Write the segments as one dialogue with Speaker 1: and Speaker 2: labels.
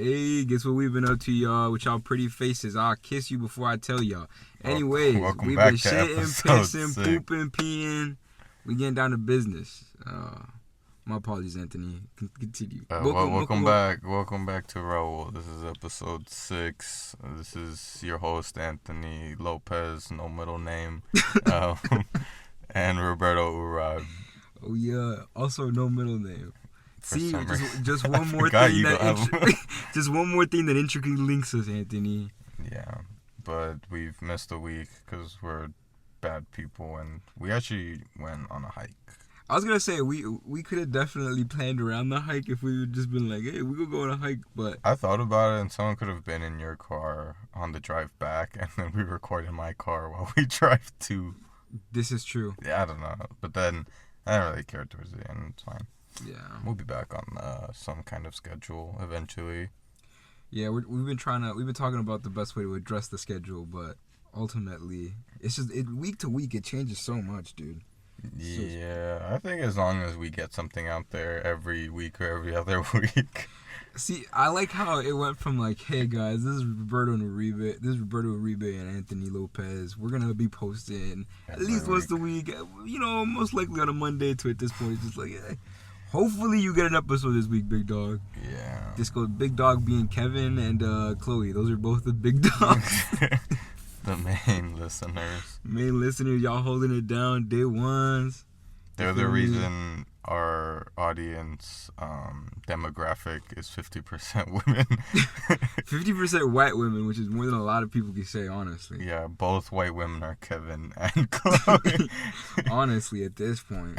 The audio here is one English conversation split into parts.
Speaker 1: Hey, guess what we've been up to, y'all? With y'all pretty faces. I'll kiss you before I tell y'all. Anyways,
Speaker 2: Welcome
Speaker 1: we've
Speaker 2: back
Speaker 1: been
Speaker 2: to
Speaker 1: shitting,
Speaker 2: episode
Speaker 1: pissing,
Speaker 2: 6.
Speaker 1: pooping, peeing. We getting down to business. My apologies, Anthony. Continue.
Speaker 2: Welcome back to Raul. This is episode 6. This is your host, Anthony Lopez, no middle name, and Roberto Urag.
Speaker 1: Oh yeah, also no middle name. See, just one
Speaker 2: I
Speaker 1: more
Speaker 2: forgot
Speaker 1: thing
Speaker 2: you
Speaker 1: that
Speaker 2: don't have-
Speaker 1: just one more thing that intricately links us, Anthony.
Speaker 2: Yeah, but we've missed a week because we're bad people, and we actually went on a hike.
Speaker 1: I was gonna say we could have definitely planned around the hike if we had just been like, hey, we could go on a hike, but
Speaker 2: I thought about it, and someone could have been in your car on the drive back, and then we record in my car while we drive to.
Speaker 1: this is true.
Speaker 2: Yeah, I don't know, but then I don't really care towards the end. It's fine.
Speaker 1: Yeah.
Speaker 2: We'll be back on some kind of schedule eventually.
Speaker 1: Yeah, we've been talking about the best way to address the schedule, but ultimately, it's just week to week it changes so much, dude.
Speaker 2: Yeah, I think as long as we get something out there every week or every other week.
Speaker 1: See, I like how it went from like, hey guys, this is Roberto Uribe and Anthony Lopez. We're gonna be posting at least once a week. You know, most likely on a Monday. To at this point, it's just like, hey, hopefully you get an episode this week, big dog.
Speaker 2: Yeah.
Speaker 1: This goes big dog being Kevin and Chloe. Those are both the big dogs.
Speaker 2: The main listeners.
Speaker 1: Main listeners, y'all holding it down, day ones.
Speaker 2: They're the reason our audience demographic is 50% women.
Speaker 1: 50% white women, which is more than a lot of people can say, honestly.
Speaker 2: Yeah, both white women are Kevin and Chloe.
Speaker 1: Honestly, at this point.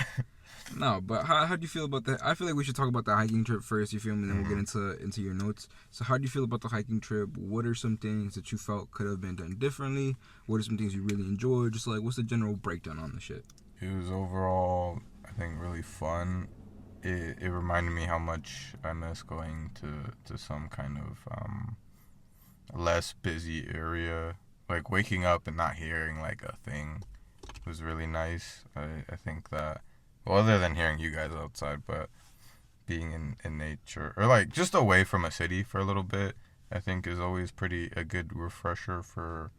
Speaker 1: No, but how do you feel about that? I feel like we should talk about the hiking trip first, you feel me? And then we'll get into your notes. So how do you feel about the hiking trip? What are some things that you felt could have been done differently? What are some things you really enjoyed? Just like, what's the general breakdown on the shit?
Speaker 2: It was overall, I think, really fun. It reminded me how much I miss going to some kind of less busy area. Like waking up and not hearing like a thing was really nice. I think that, well, other than hearing you guys outside, but being in nature or like just away from a city for a little bit, I think is always a good refresher for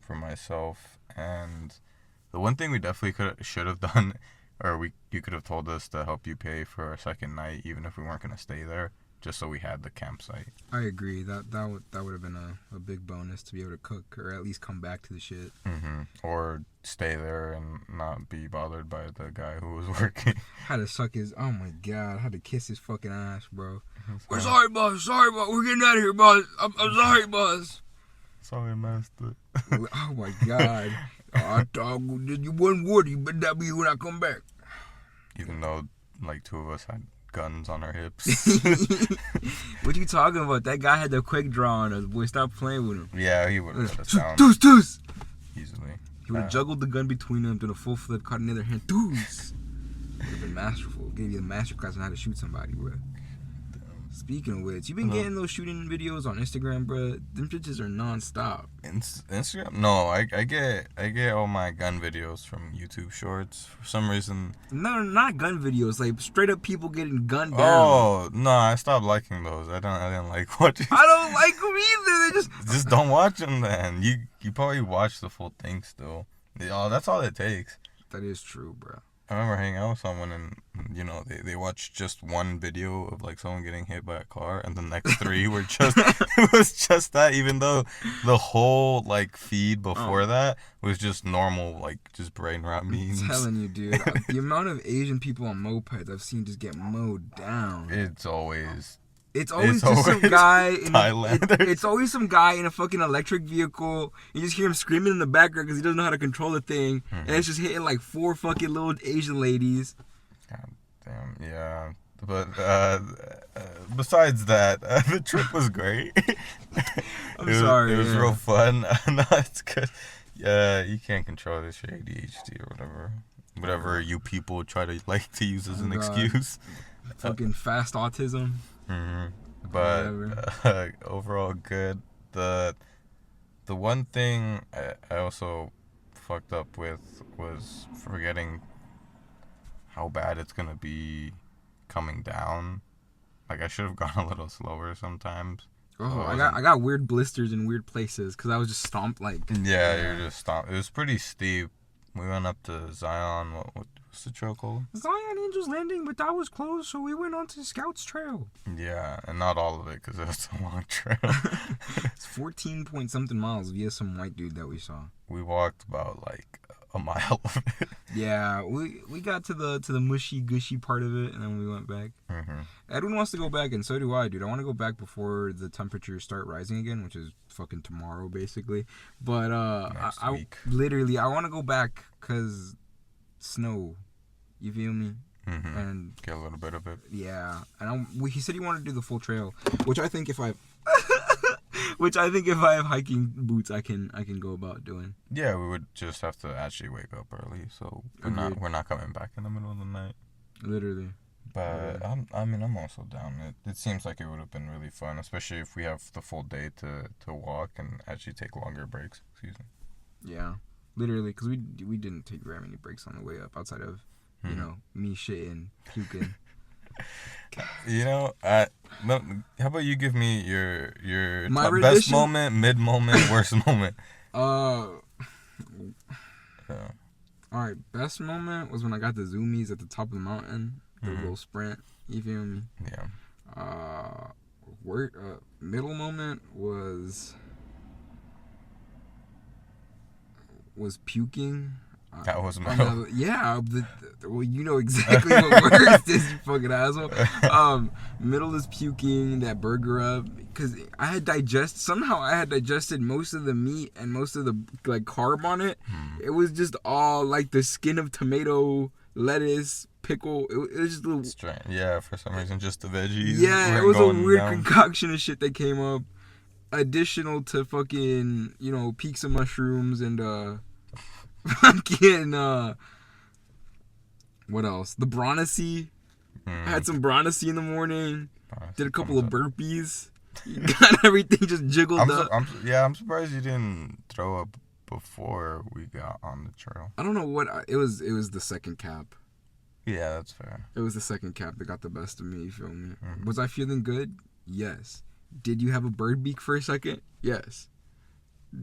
Speaker 2: myself. And the one thing we definitely should have done, or you could have told us to help you pay for a second night, even if we weren't gonna stay there, just so we had the campsite.
Speaker 1: I agree. That would have been a big bonus to be able to cook or at least come back to the shit.
Speaker 2: Or stay there and not be bothered by the guy who was working.
Speaker 1: Had to suck his. Oh my god! Had to kiss his fucking ass, bro. We're
Speaker 2: sorry,
Speaker 1: boss. We're getting out of here, boss. I'm sorry, boss.
Speaker 2: Sorry, master.
Speaker 1: Oh my god. I thought you wasn't worthy, you better not be when I come back.
Speaker 2: Even though, like, 2 of us had guns on our hips.
Speaker 1: What you talking about? That guy had the quick draw on us, boy. Stop playing with him.
Speaker 2: Yeah, he would have let us down.
Speaker 1: Deuce.
Speaker 2: Easily.
Speaker 1: He would have juggled the gun between them, done a full flip, caught another hand. Deuce. Would have been masterful. Gave you a master class on how to shoot somebody, bro. Speaking of which, you been getting those shooting videos on Instagram, bro? Them bitches are non-stop.
Speaker 2: Instagram? No, I get all my gun videos from YouTube Shorts. For some reason.
Speaker 1: No, not gun videos. Like straight up people getting gunned down.
Speaker 2: Oh no, I stopped liking those. I didn't like watching.
Speaker 1: I don't like them either. They
Speaker 2: just don't watch them then. You probably watch the full thing still. Oh, that's all it takes.
Speaker 1: That is true, bro.
Speaker 2: I remember hanging out with someone and, you know, they watched just one video of, like, someone getting hit by a car, and the next 3 were just, it was just that, even though the whole, like, feed before that was just normal, like, just brain rot memes.
Speaker 1: I'm telling you, dude, the amount of Asian people on mopeds I've seen just get mowed down.
Speaker 2: It's always
Speaker 1: just some guy
Speaker 2: Thailanders.
Speaker 1: It's always some guy in a fucking electric vehicle. You just hear him screaming in the background because he doesn't know how to control the thing, and it's just hitting like 4 fucking little Asian ladies.
Speaker 2: God damn, yeah. But besides that, the trip was great.
Speaker 1: Sorry.
Speaker 2: It was real fun. No, it's good. You can't control this, your ADHD or whatever you people try to like to use as an excuse.
Speaker 1: Fucking fast autism.
Speaker 2: But overall good. The one thing I also fucked up with was forgetting how bad it's gonna be coming down. Like, I should have gone a little slower sometimes.
Speaker 1: Oh,
Speaker 2: it
Speaker 1: I got weird blisters in weird places because I was just stomped like.
Speaker 2: Yeah, you're just stop. It was pretty steep. We went up to Zion. What's the trail called?
Speaker 1: Zion Angels Landing, but that was closed, so we went on to Scouts Trail.
Speaker 2: Yeah, and not all of it because it was a long trail.
Speaker 1: It's 14 point something miles via some white dude that we saw.
Speaker 2: We walked about like a mile of it.
Speaker 1: Yeah, we got to the mushy gushy part of it, and then we went back.
Speaker 2: Mm-hmm.
Speaker 1: Edwin wants to go back, and so do I, dude. I want to go back before the temperatures start rising again, which is fucking tomorrow, basically. But
Speaker 2: Next
Speaker 1: I
Speaker 2: week.
Speaker 1: literally I want to go back because snow. You feel me?
Speaker 2: Mm-hmm.
Speaker 1: And
Speaker 2: Get a little bit of it.
Speaker 1: yeah, and he said he wanted to do the full trail, which I think if I have hiking boots, I can go about doing.
Speaker 2: Yeah, we would just have to actually wake up early, so we're not coming back in the middle of the night.
Speaker 1: Literally.
Speaker 2: But I'm also down. It seems like it would have been really fun, especially if we have the full day to walk and actually take longer breaks. Excuse me.
Speaker 1: Yeah, literally, because we didn't take very many breaks on the way up outside of me shitting, puking.
Speaker 2: How about you give me your
Speaker 1: My
Speaker 2: best
Speaker 1: rendition?
Speaker 2: moment, mid moment, worst moment?
Speaker 1: All
Speaker 2: Yeah.
Speaker 1: right, best moment was when I got the zoomies at the top of the mountain, the little sprint. You feel me?
Speaker 2: Yeah.
Speaker 1: Middle moment was puking.
Speaker 2: That was my.
Speaker 1: Yeah, well, you know exactly what worst is, you fucking asshole. Middle is puking that burger up because I had digested most of the meat and most of the like carb on it. It was just all like the skin of tomato, lettuce, pickle. It was just a little.
Speaker 2: Strange. Yeah, for some reason, just the veggies.
Speaker 1: Yeah, it was a weird
Speaker 2: down.
Speaker 1: concoction of shit that came up. Additional to fucking peaks of mushrooms and fucking what else? The Bronasee. I had some Bronasee in the morning. Did a couple of burpees. Got everything just jiggled up.
Speaker 2: I'm surprised you didn't throw up before we got on the trail.
Speaker 1: I don't know what it was. It was the second cap.
Speaker 2: Yeah, that's fair.
Speaker 1: It was the second cap that got the best of me. You feel me? Was I feeling good? Yes. Did you have a bird beak for a second? Yes.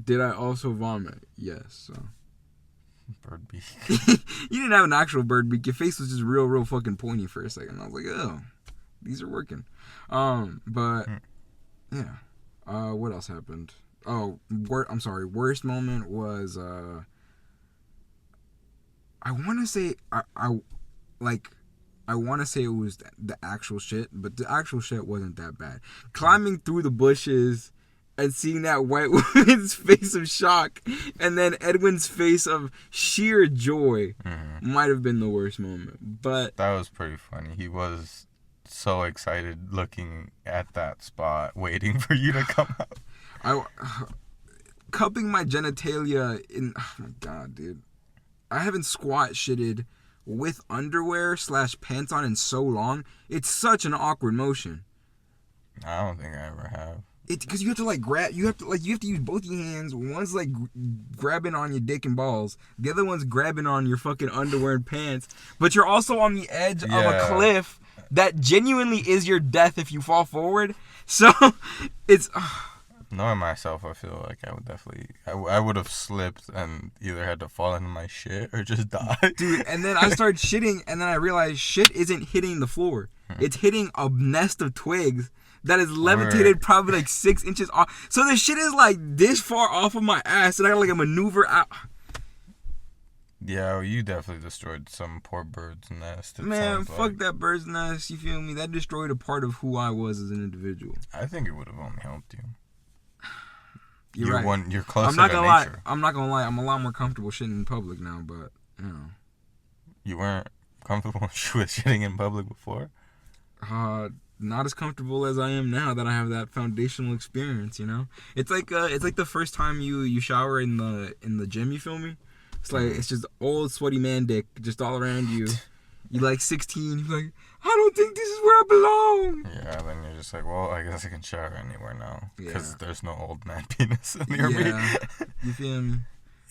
Speaker 1: Did I also vomit? Yes. So.
Speaker 2: Bird beak.
Speaker 1: You didn't have an actual bird beak. Your face was just real fucking pointy for a second. I was like, oh, these are working. But yeah. What else happened? Oh, I'm sorry. Worst moment was I want to say I want to say it was the actual shit, but the actual shit wasn't that bad. Climbing through the bushes and seeing that white woman's face of shock and then Edwin's face of sheer joy might have been the worst moment. But
Speaker 2: that was pretty funny. He was so excited looking at that spot, waiting for you to come out.
Speaker 1: Cupping my genitalia in... Oh my god, dude. I haven't squat shitted with underwear / pants on in so long. It's such an awkward motion.
Speaker 2: I don't think I ever have.
Speaker 1: Because you have to grab, you have to use both your hands. One's grabbing on your dick and balls. The other one's grabbing on your fucking underwear and pants. But you're also on the edge of a cliff that genuinely is your death if you fall forward. So it's.
Speaker 2: Knowing myself, I feel like I would definitely, I would have slipped and either had to fall into my shit or just die.
Speaker 1: Dude, and then I started shitting, and then I realized shit isn't hitting the floor. It's hitting a nest of twigs that is levitated probably 6 inches off. So the shit is this far off of my ass, and I gotta maneuver out.
Speaker 2: Yeah, well, you definitely destroyed some poor bird's nest.
Speaker 1: Man, fuck that bird's nest, you feel me? That destroyed a part of who I was as an individual.
Speaker 2: I think it would have only helped you.
Speaker 1: You're right.
Speaker 2: You're closer
Speaker 1: I'm not
Speaker 2: to
Speaker 1: gonna
Speaker 2: nature.
Speaker 1: lie. I'm not gonna lie. I'm a lot more comfortable shitting in public now, but
Speaker 2: You weren't comfortable with shitting in public before?
Speaker 1: Not as comfortable as I am now that I have that foundational experience. It's like the first time you shower in the gym. You feel me? It's just old sweaty man dick just all around you. You 16. You're like, I don't think this is where I belong.
Speaker 2: Yeah, then you're just like, well, I guess I can shower anywhere now because there's no old man penis near me.
Speaker 1: You feel me?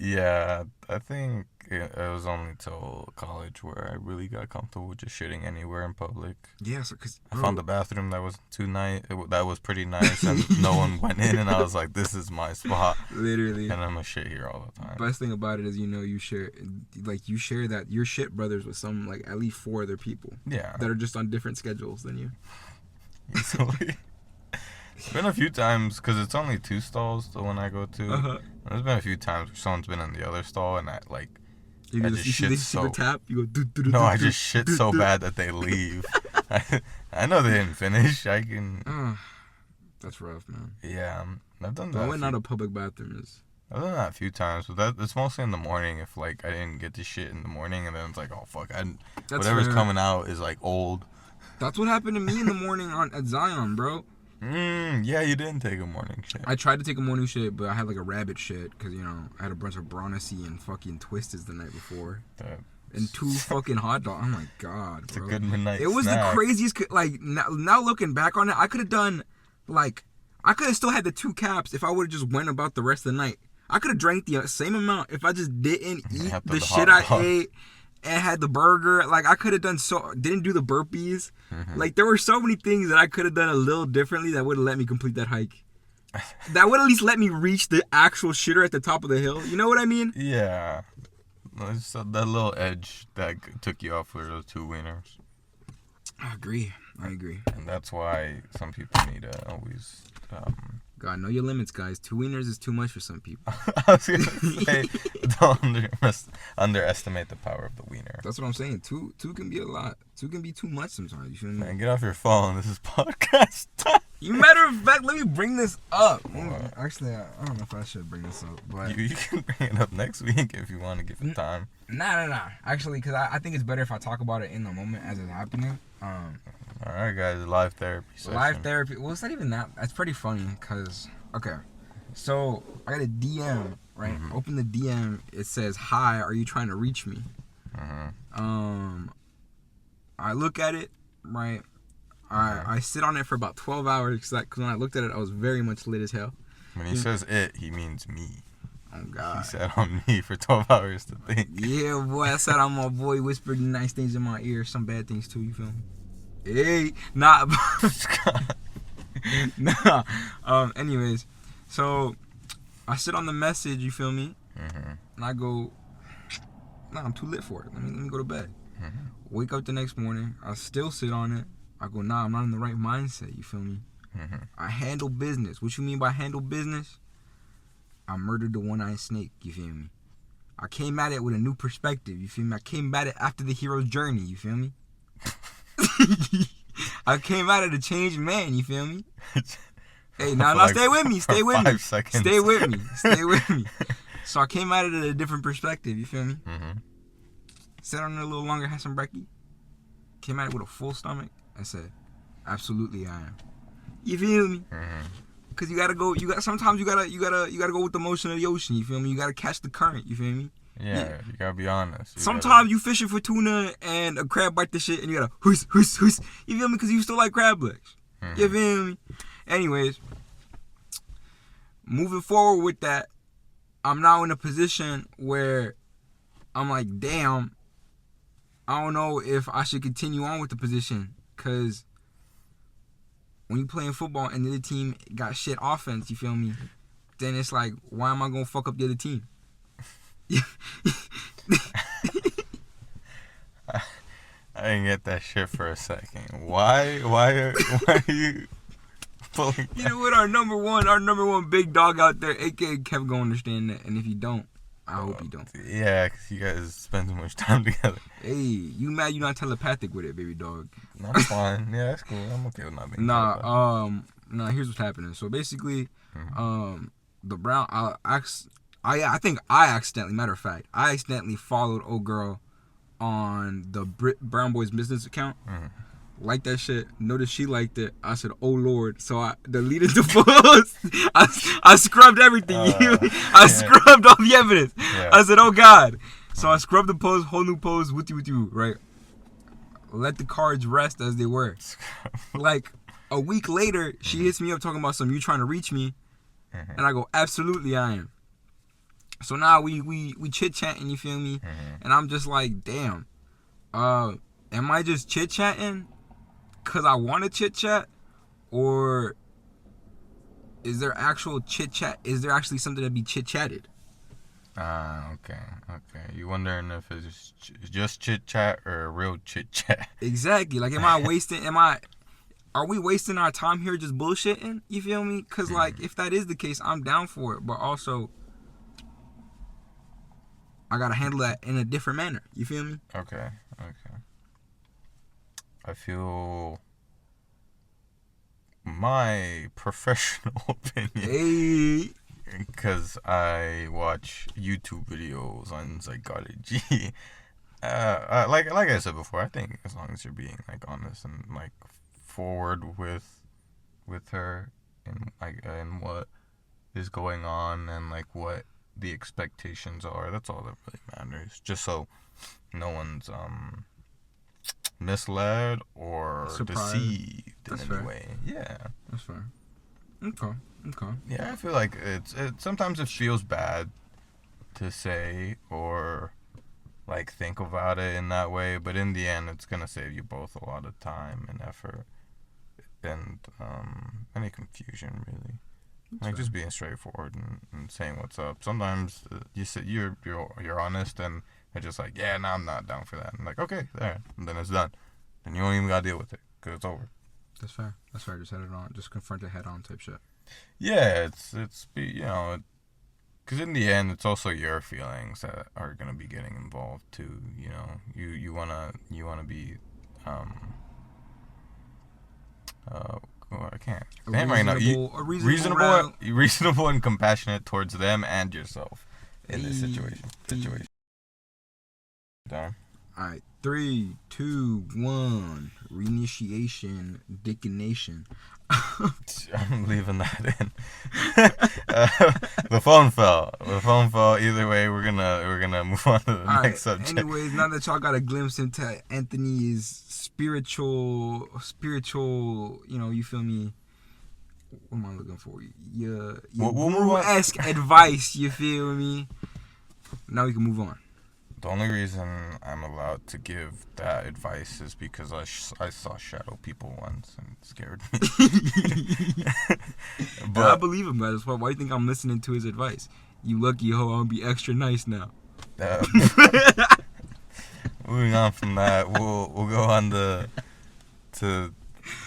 Speaker 2: Yeah, I think it was only till college where I really got comfortable with just shitting anywhere in public.
Speaker 1: Yeah, so because
Speaker 2: I found a bathroom that was too nice. That was pretty nice, and no one went in. And I was like, "This is my spot."
Speaker 1: literally,
Speaker 2: And I'm gonna shit here all the time.
Speaker 1: best thing about it is you share that your shit brothers with some like at least 4 other people
Speaker 2: Yeah.
Speaker 1: that are just on different schedules than you.
Speaker 2: Easily. It's been a few times because it's only 2 stalls, the one I go to.
Speaker 1: Uh-huh.
Speaker 2: There's been a few times where someone's been in the other stall and I like.
Speaker 1: You
Speaker 2: I
Speaker 1: just
Speaker 2: just
Speaker 1: you see
Speaker 2: shit
Speaker 1: the
Speaker 2: so.
Speaker 1: tap. You go do do do.
Speaker 2: No,
Speaker 1: do,
Speaker 2: I
Speaker 1: do,
Speaker 2: just shit
Speaker 1: do,
Speaker 2: so
Speaker 1: do.
Speaker 2: bad that they leave. I know they didn't finish. I can.
Speaker 1: That's rough, man.
Speaker 2: Yeah, I've done
Speaker 1: But
Speaker 2: that.
Speaker 1: when not a public bathroom is.
Speaker 2: I've done that a few times, but it's mostly in the morning. If like I didn't get to shit in the morning, and then it's like, oh fuck,
Speaker 1: That's
Speaker 2: whatever's
Speaker 1: fair.
Speaker 2: coming out is like old.
Speaker 1: That's what happened to me in the morning at Zion, bro.
Speaker 2: Yeah, you didn't take a morning shit.
Speaker 1: I tried to take a morning shit, but I had like a rabbit shit because I had a bunch of Bronasy and fucking Twisteds the night before, and 2 fucking hot dogs. Oh my god,
Speaker 2: It's a
Speaker 1: bro.
Speaker 2: good midnight
Speaker 1: It was
Speaker 2: snack.
Speaker 1: the craziest. Like now looking back on it, I could have done like I could have still had the 2 caps if I would have just went about the rest of the night. I could have drank the same amount if I just didn't eat
Speaker 2: After
Speaker 1: the
Speaker 2: the
Speaker 1: shit
Speaker 2: hot
Speaker 1: I
Speaker 2: dog.
Speaker 1: ate and had the burger. Like I could have didn't do the burpees. Like there were so many things that I could have done a little differently that would have let me complete that hike. That would at least let me reach the actual shitter at the top of the hill. You know what I mean?
Speaker 2: Yeah. It's that little edge that took you off for those 2 wieners.
Speaker 1: I agree.
Speaker 2: And that's why some people need to always.
Speaker 1: God, know your limits, guys. 2 wieners is too much for some people.
Speaker 2: I was going to say, don't underestimate the power of the wiener.
Speaker 1: That's what I'm saying. Two can be a lot. 2 can be too much sometimes. You feel me?
Speaker 2: Man, get off your phone. This is podcast time.
Speaker 1: You matter of fact, let me bring this up.
Speaker 2: What?
Speaker 1: Actually, I don't know if I should bring this up, but
Speaker 2: You can bring it up next week if you want to give it time.
Speaker 1: nah. Actually, because I think it's better if I talk about it in the moment as it's happening.
Speaker 2: All right, guys. Live therapy session.
Speaker 1: Live therapy. Well, it's not even that. It's pretty funny because so I got a DM, right? Open the DM. It says, "Hi, are you trying to reach me?" I look at it, right? I sit on it for about 12 hours because when I looked at it, I was very much lit as hell.
Speaker 2: When he says it, he means me.
Speaker 1: Oh
Speaker 2: He
Speaker 1: God.
Speaker 2: sat on me for 12 hours to think.
Speaker 1: Yeah, boy. I sat on my boy, whispered nice things in my ear, some bad things too. You feel me? Hey, nah. Nah. Anyways, so I sit on the message. You feel me? And I go, nah, I'm too lit for it. Let me go to bed. Wake up the next morning. I still sit on it. I go, nah, I'm not in the right mindset. You feel me? I handle business. What you mean by handle business? I murdered the one-eyed snake. You feel me? I came at it with a new perspective. You feel me? I came at it after the hero's journey. You feel me? I came at it a changed man. You feel me? Hey, now
Speaker 2: like
Speaker 1: stay with me. Stay with me.
Speaker 2: 5 seconds.
Speaker 1: Stay with me. Stay with me. So I came at it at a different perspective. You feel me? Sat on it a little longer, had some brekkie. Came at it with a full stomach. I said, absolutely I am. You feel me? Cause sometimes you gotta go with the motion of the ocean. You feel me? You gotta catch the current. You feel me?
Speaker 2: Yeah, you gotta be honest.
Speaker 1: Sometimes you fishing for tuna and a crab bite the shit, and you gotta whoos. You feel me? Cause you still like crab legs. You feel me? Anyways, moving forward with that, I'm now in a position where I'm like, damn, I don't know if I should continue on with the position, cause when you playing football and the other team got shit offense, you feel me? Then it's like, why am I gonna fuck up the other team?
Speaker 2: I didn't get that shit for a second. Why are you pulling?
Speaker 1: You know what? Our number one big dog out there, aka Kev, gonna understand that. And if you don't, I hope you don't.
Speaker 2: Yeah, because you guys spend too much time together.
Speaker 1: Hey, you mad you not telepathic with it, baby dog?
Speaker 2: No, I'm fine. Yeah, that's cool. I'm okay with not being. telepathic.
Speaker 1: Nah, here's what's happening. So basically, the Brown, I think I accidentally, matter of fact, I accidentally followed old girl on the Brown Boys business account. Liked that shit. Noticed she liked it. I said, "Oh Lord!" So I deleted the post. I scrubbed everything. I scrubbed all the evidence.
Speaker 2: Yeah.
Speaker 1: I said, "Oh God!" So I scrubbed the post, whole new post, with you, right? Let the cards rest as they were. Like a week later, she hits me up talking about you trying to reach me, and I go, "Absolutely, I am." So now we chit chatting, you feel me?
Speaker 2: Mm-hmm.
Speaker 1: And I'm just like, damn, am I just chit chatting cause I want to chit chat, or is there actual chit chat? Is there actually something to be chit chatted?
Speaker 2: Okay. You wondering if it's just chit chat or real chit chat?
Speaker 1: Exactly. Like, are we wasting our time here just bullshitting? You feel me? Cause like, if that is the case, I'm down for it. But also, I gotta handle that in a different manner. You feel me?
Speaker 2: Okay. I feel my professional opinion,
Speaker 1: Hey.
Speaker 2: because I watch YouTube videos on psychology. Like I said before, I think as long as you're being like honest and like forward with her and like and what is going on and like what the expectations are, that's all that really matters. Just so no one's misled or
Speaker 1: Surprise.
Speaker 2: deceived
Speaker 1: That's
Speaker 2: in
Speaker 1: fair.
Speaker 2: any way. Yeah.
Speaker 1: That's fair. Okay.
Speaker 2: Yeah, I feel like it sometimes it feels bad to say or like think about it in that way, but in the end it's gonna save you both a lot of time and effort and any confusion really.
Speaker 1: That's
Speaker 2: Like
Speaker 1: fair.
Speaker 2: just being straightforward and saying what's up. Sometimes you say you're honest and they're just like, yeah, no, I'm not down for that. And like, okay, there, and then it's done, and you don't even gotta deal with it because it's over.
Speaker 1: That's fair. Just head it on. Just confront it head on type shit.
Speaker 2: Yeah, it's you know, because in the end, it's also your feelings that are gonna be getting involved too. You know, you wanna be oh, I can't. Damn right now.
Speaker 1: A reasonable
Speaker 2: Reasonable and compassionate towards them and yourself in this
Speaker 1: Hey.
Speaker 2: situation. Done.
Speaker 1: Alright, 3, 2, 1. Reinitiation, dickination.
Speaker 2: I'm leaving that in. The phone fell. Either way, we're gonna move on to the next subject.
Speaker 1: Anyways, now that y'all got a glimpse into Anthony's spiritual, you feel me? What am I looking for? Your
Speaker 2: We'll move on.
Speaker 1: guru-esque advice, you feel me? Now we can move on.
Speaker 2: The only reason I'm allowed to give that advice is because I saw shadow people once and it scared me.
Speaker 1: But I believe him, guys. Why do you think I'm listening to his advice? You lucky hoe, I'll be extra nice now.
Speaker 2: Moving on from that, we'll go on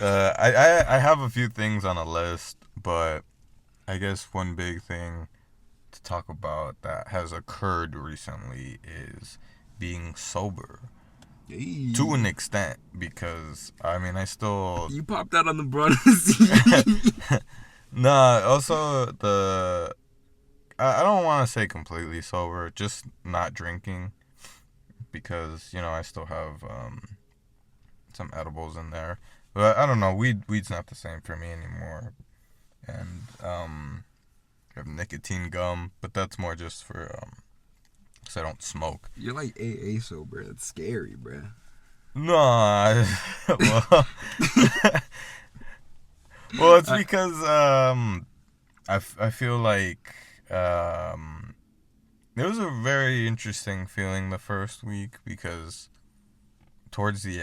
Speaker 2: I have a few things on a list, but I guess one big thing to talk about that has occurred recently is being sober.
Speaker 1: Hey.
Speaker 2: To an extent, because I mean I still
Speaker 1: You popped out on the brothers.
Speaker 2: Nah, also I don't want to say completely sober, just not drinking, because I still have some edibles in there, but I don't know, weed's not the same for me anymore, and I have nicotine gum, but that's more just for because I don't smoke.
Speaker 1: You're like AA sober. That's scary, bruh.
Speaker 2: No, well, it's because I feel like it was a very interesting feeling the first week, because towards the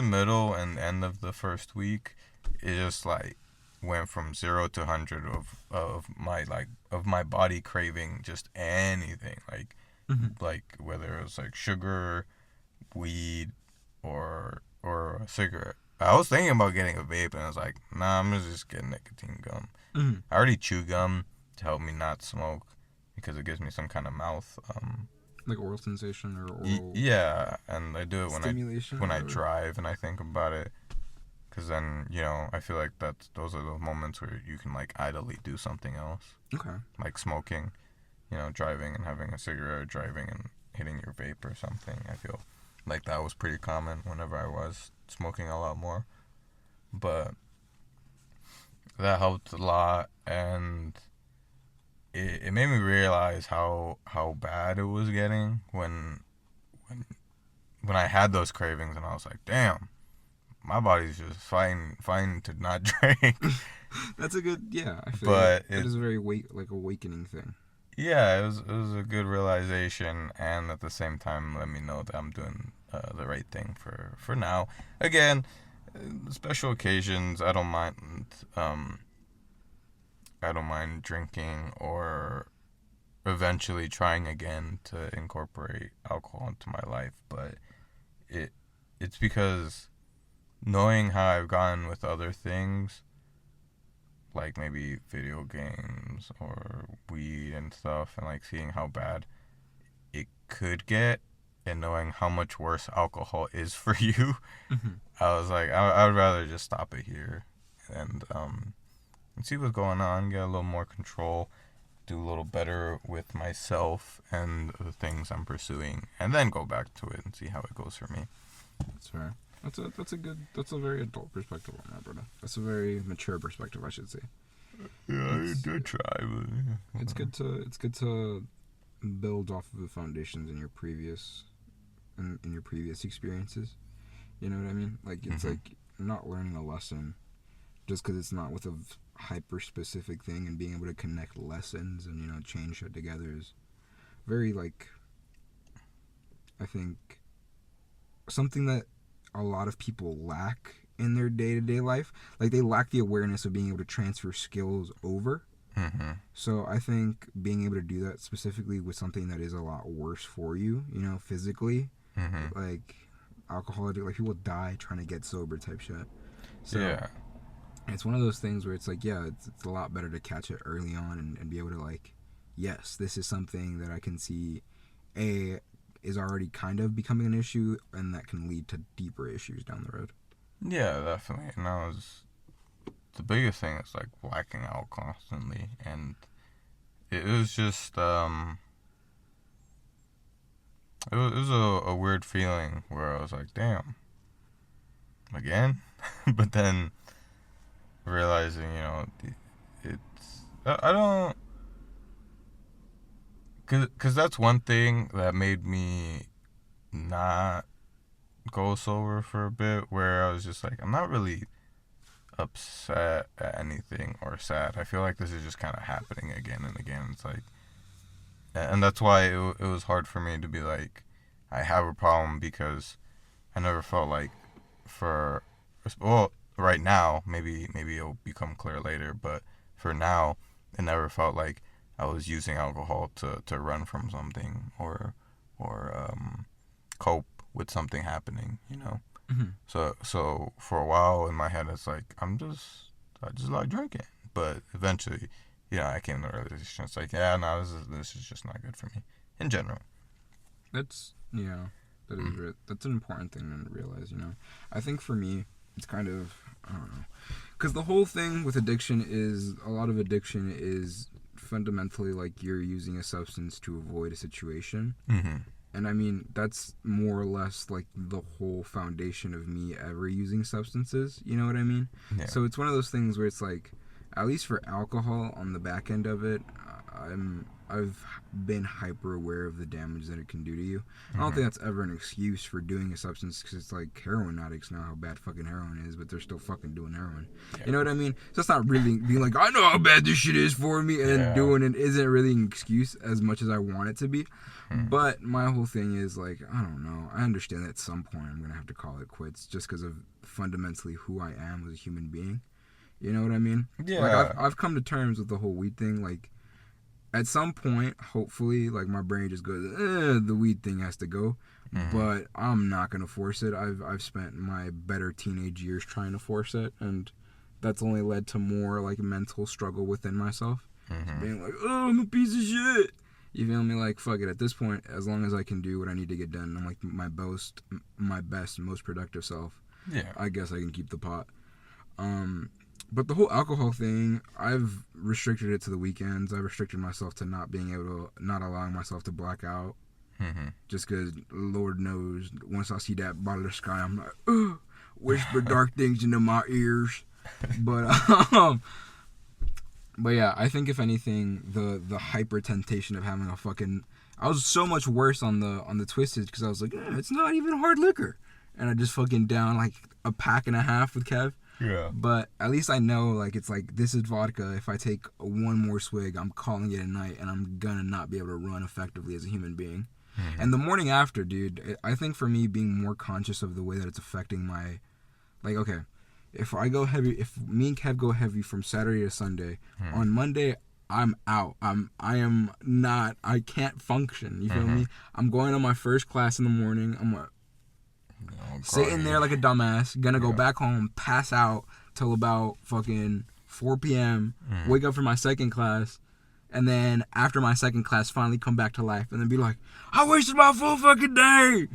Speaker 2: middle and end of the first week, it just like went from 0 to 100 of my body craving just anything, like whether it was like sugar, weed, or a cigarette. I was thinking about getting a vape, and I was like, nah, I'm gonna just get nicotine gum.
Speaker 1: Mm-hmm.
Speaker 2: I already chew gum to help me not smoke, because it gives me some kind of mouth
Speaker 1: Like oral sensation or oral
Speaker 2: yeah, and I do it
Speaker 1: stimulation.
Speaker 2: when I drive and I think about it, because then I feel like those are the moments where you can like idly do something else,
Speaker 1: Okay.
Speaker 2: like smoking, driving and having a cigarette, or driving and hitting your vape or something. I feel like that was pretty common whenever I was smoking a lot more, but that helped a lot, and it made me realize how bad it was getting when I had those cravings, and I was like, damn, my body's just fighting to not drink.
Speaker 1: That's a good, I feel
Speaker 2: But
Speaker 1: that is a very awakening thing.
Speaker 2: Yeah, it was a good realization, and at the same time, let me know that I'm doing the right thing for now. Again, special occasions, Um, I don't mind drinking or eventually trying again to incorporate alcohol into my life, but it it's because knowing how I've gone with other things, like maybe video games or weed and stuff, and like seeing how bad it could get, and knowing how much worse alcohol is for you,
Speaker 1: Mhm.
Speaker 2: I was like, I would rather just stop it here and see what's going on, get a little more control, do a little better with myself and the things I'm pursuing, and then go back to it and see how it goes for me.
Speaker 1: That's fair. That's a very adult perspective on that, brother. That's a very mature perspective, I should say.
Speaker 2: Yeah, I
Speaker 1: It's
Speaker 2: did try, but
Speaker 1: it's good to build off of the foundations in your previous experiences. You know what I mean? Like it's
Speaker 2: Mhm.
Speaker 1: like not learning a lesson just because it's not with a hyper specific thing, and being able to connect lessons and change it together is very like, I think, something that a lot of people lack in their day-to-day life. Like they lack the awareness of being able to transfer skills over.
Speaker 2: Mhm.
Speaker 1: So I think being able to do that specifically with something that is a lot worse for you, physically,
Speaker 2: Mhm.
Speaker 1: like alcohol, like people die trying to get sober type shit. So
Speaker 2: Yeah.
Speaker 1: it's one of those things where it's like, yeah, it's a lot better to catch it early on, and be able to like, yes, this is something that I can see a is already kind of becoming an issue, and that can lead to deeper issues down the road.
Speaker 2: Yeah, definitely. And that was the biggest thing is like blacking out constantly, and it was just it was a weird feeling where I was like, damn, again, but then realizing, it's I don't, cause that's one thing that made me not go sober for a bit, where I was just like, I'm not really upset at anything or sad. I feel like this is just kind of happening again and again. It's like, and that's why it was hard for me to be like, I have a problem, because I never felt like, for, well, right now, maybe it'll become clear later, but for now, it never felt like I was using alcohol to run from something, or cope with something happening.
Speaker 1: Mm-hmm.
Speaker 2: So for a while in my head, it's like, I just like drinking. But eventually, I came to the realization. It's like, yeah, no, this is just not good for me in general.
Speaker 1: That's that's an important thing to realize. I think for me, it's kind of, I don't know, because the whole thing with addiction is, a lot of addiction is fundamentally like you're using a substance to avoid a situation.
Speaker 2: Mm-hmm.
Speaker 1: And I mean, that's more or less like the whole foundation of me ever using substances. You know what I mean?
Speaker 2: Yeah.
Speaker 1: So it's one of those things where it's like, at least for alcohol, on the back end of it, I've been hyper aware of the damage that it can do to you. I don't
Speaker 2: Mm-hmm.
Speaker 1: think that's ever an excuse for doing a substance, because it's like heroin addicts know how bad fucking heroin is, but they're still fucking doing heroin.
Speaker 2: Yeah.
Speaker 1: You know what I mean? So it's not really being like, I know how bad this shit is for me, and then
Speaker 2: Yeah.
Speaker 1: doing it isn't really an excuse as much as I want it to be.
Speaker 2: Mm-hmm.
Speaker 1: But my whole thing is like, I don't know. I understand that at some point I'm gonna have to call it quits, just because of fundamentally who I am as a human being. You know what I mean? Like
Speaker 2: Yeah.
Speaker 1: I've come to terms with the whole weed thing. Like at some point, hopefully, like my brain just goes, the weed thing has to go.
Speaker 2: Mm-hmm.
Speaker 1: But I'm not gonna force it. I've spent my better teenage years trying to force it, and that's only led to more like mental struggle within myself.
Speaker 2: Mm-hmm.
Speaker 1: Being like, oh, I'm a piece of shit. You feel me? Like, fuck it. At this point, as long as I can do what I need to get done, I'm like my best, most productive self.
Speaker 2: Yeah.
Speaker 1: I guess I can keep the pot. But the whole alcohol thing, I've restricted it to the weekends. I've restricted myself to not allowing myself to black out.
Speaker 2: Mm-hmm.
Speaker 1: Just because, Lord knows, once I see that bottle of sky, I'm like, ugh, whisper dark things into my ears. But But yeah, I think if anything, the hyper temptation of having a fucking, I was so much worse on the Twisted, because I was like, it's not even hard liquor, and I just fucking down like a pack and a half with Kev.
Speaker 2: Yeah.
Speaker 1: But at least I know, like, it's like, this is vodka. If I take one more swig, I'm calling it a night, and I'm gonna not be able to run effectively as a human being.
Speaker 2: Mm-hmm.
Speaker 1: And the morning after, dude, I think for me, being more conscious of the way that it's affecting my, like, okay, if I go heavy, if me and Kev go heavy from Saturday to Sunday, on Monday, I'm out. I am not, I can't function. You feel me? I'm going on my first class in the morning. I'm sitting there like a dumbass, gonna go back home, pass out till about fucking 4 p.m., wake up for my second class, and then after my second class, finally come back to life, and then be like, I wasted my full fucking day.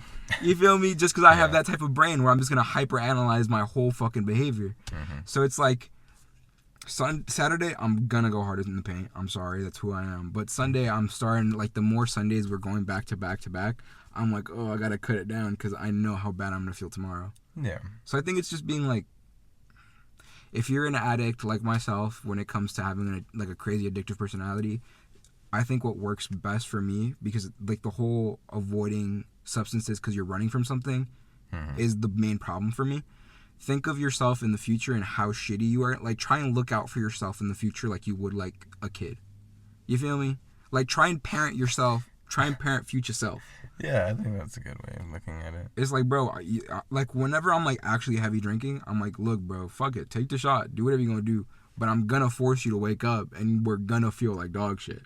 Speaker 1: You feel me? Just because I have that type of brain where I'm just gonna hyper-analyze my whole fucking behavior. So it's like, Saturday, I'm gonna go harder in the paint. I'm sorry, that's who I am. But Sunday, I'm starting, like, the more Sundays we're going back to back to back, I'm like, oh, I gotta cut it down because I know how bad I'm gonna feel tomorrow.
Speaker 2: Yeah.
Speaker 1: So I think it's just being like, if you're an addict like myself, when it comes to having a crazy addictive personality, I think what works best for me, because like the whole avoiding substances because you're running from something is the main problem for me. Think of yourself in the future and how shitty you are. Like, try and look out for yourself in the future like you would like a kid. You feel me? Like, try and parent yourself. Try and parent future self.
Speaker 2: Yeah, I think that's a good way of looking at it.
Speaker 1: It's like, bro, like, whenever I'm like actually heavy drinking, I'm like, look, bro, fuck it, take the shot, do whatever you're gonna do, but I'm gonna force you to wake up, and we're gonna feel like dog shit.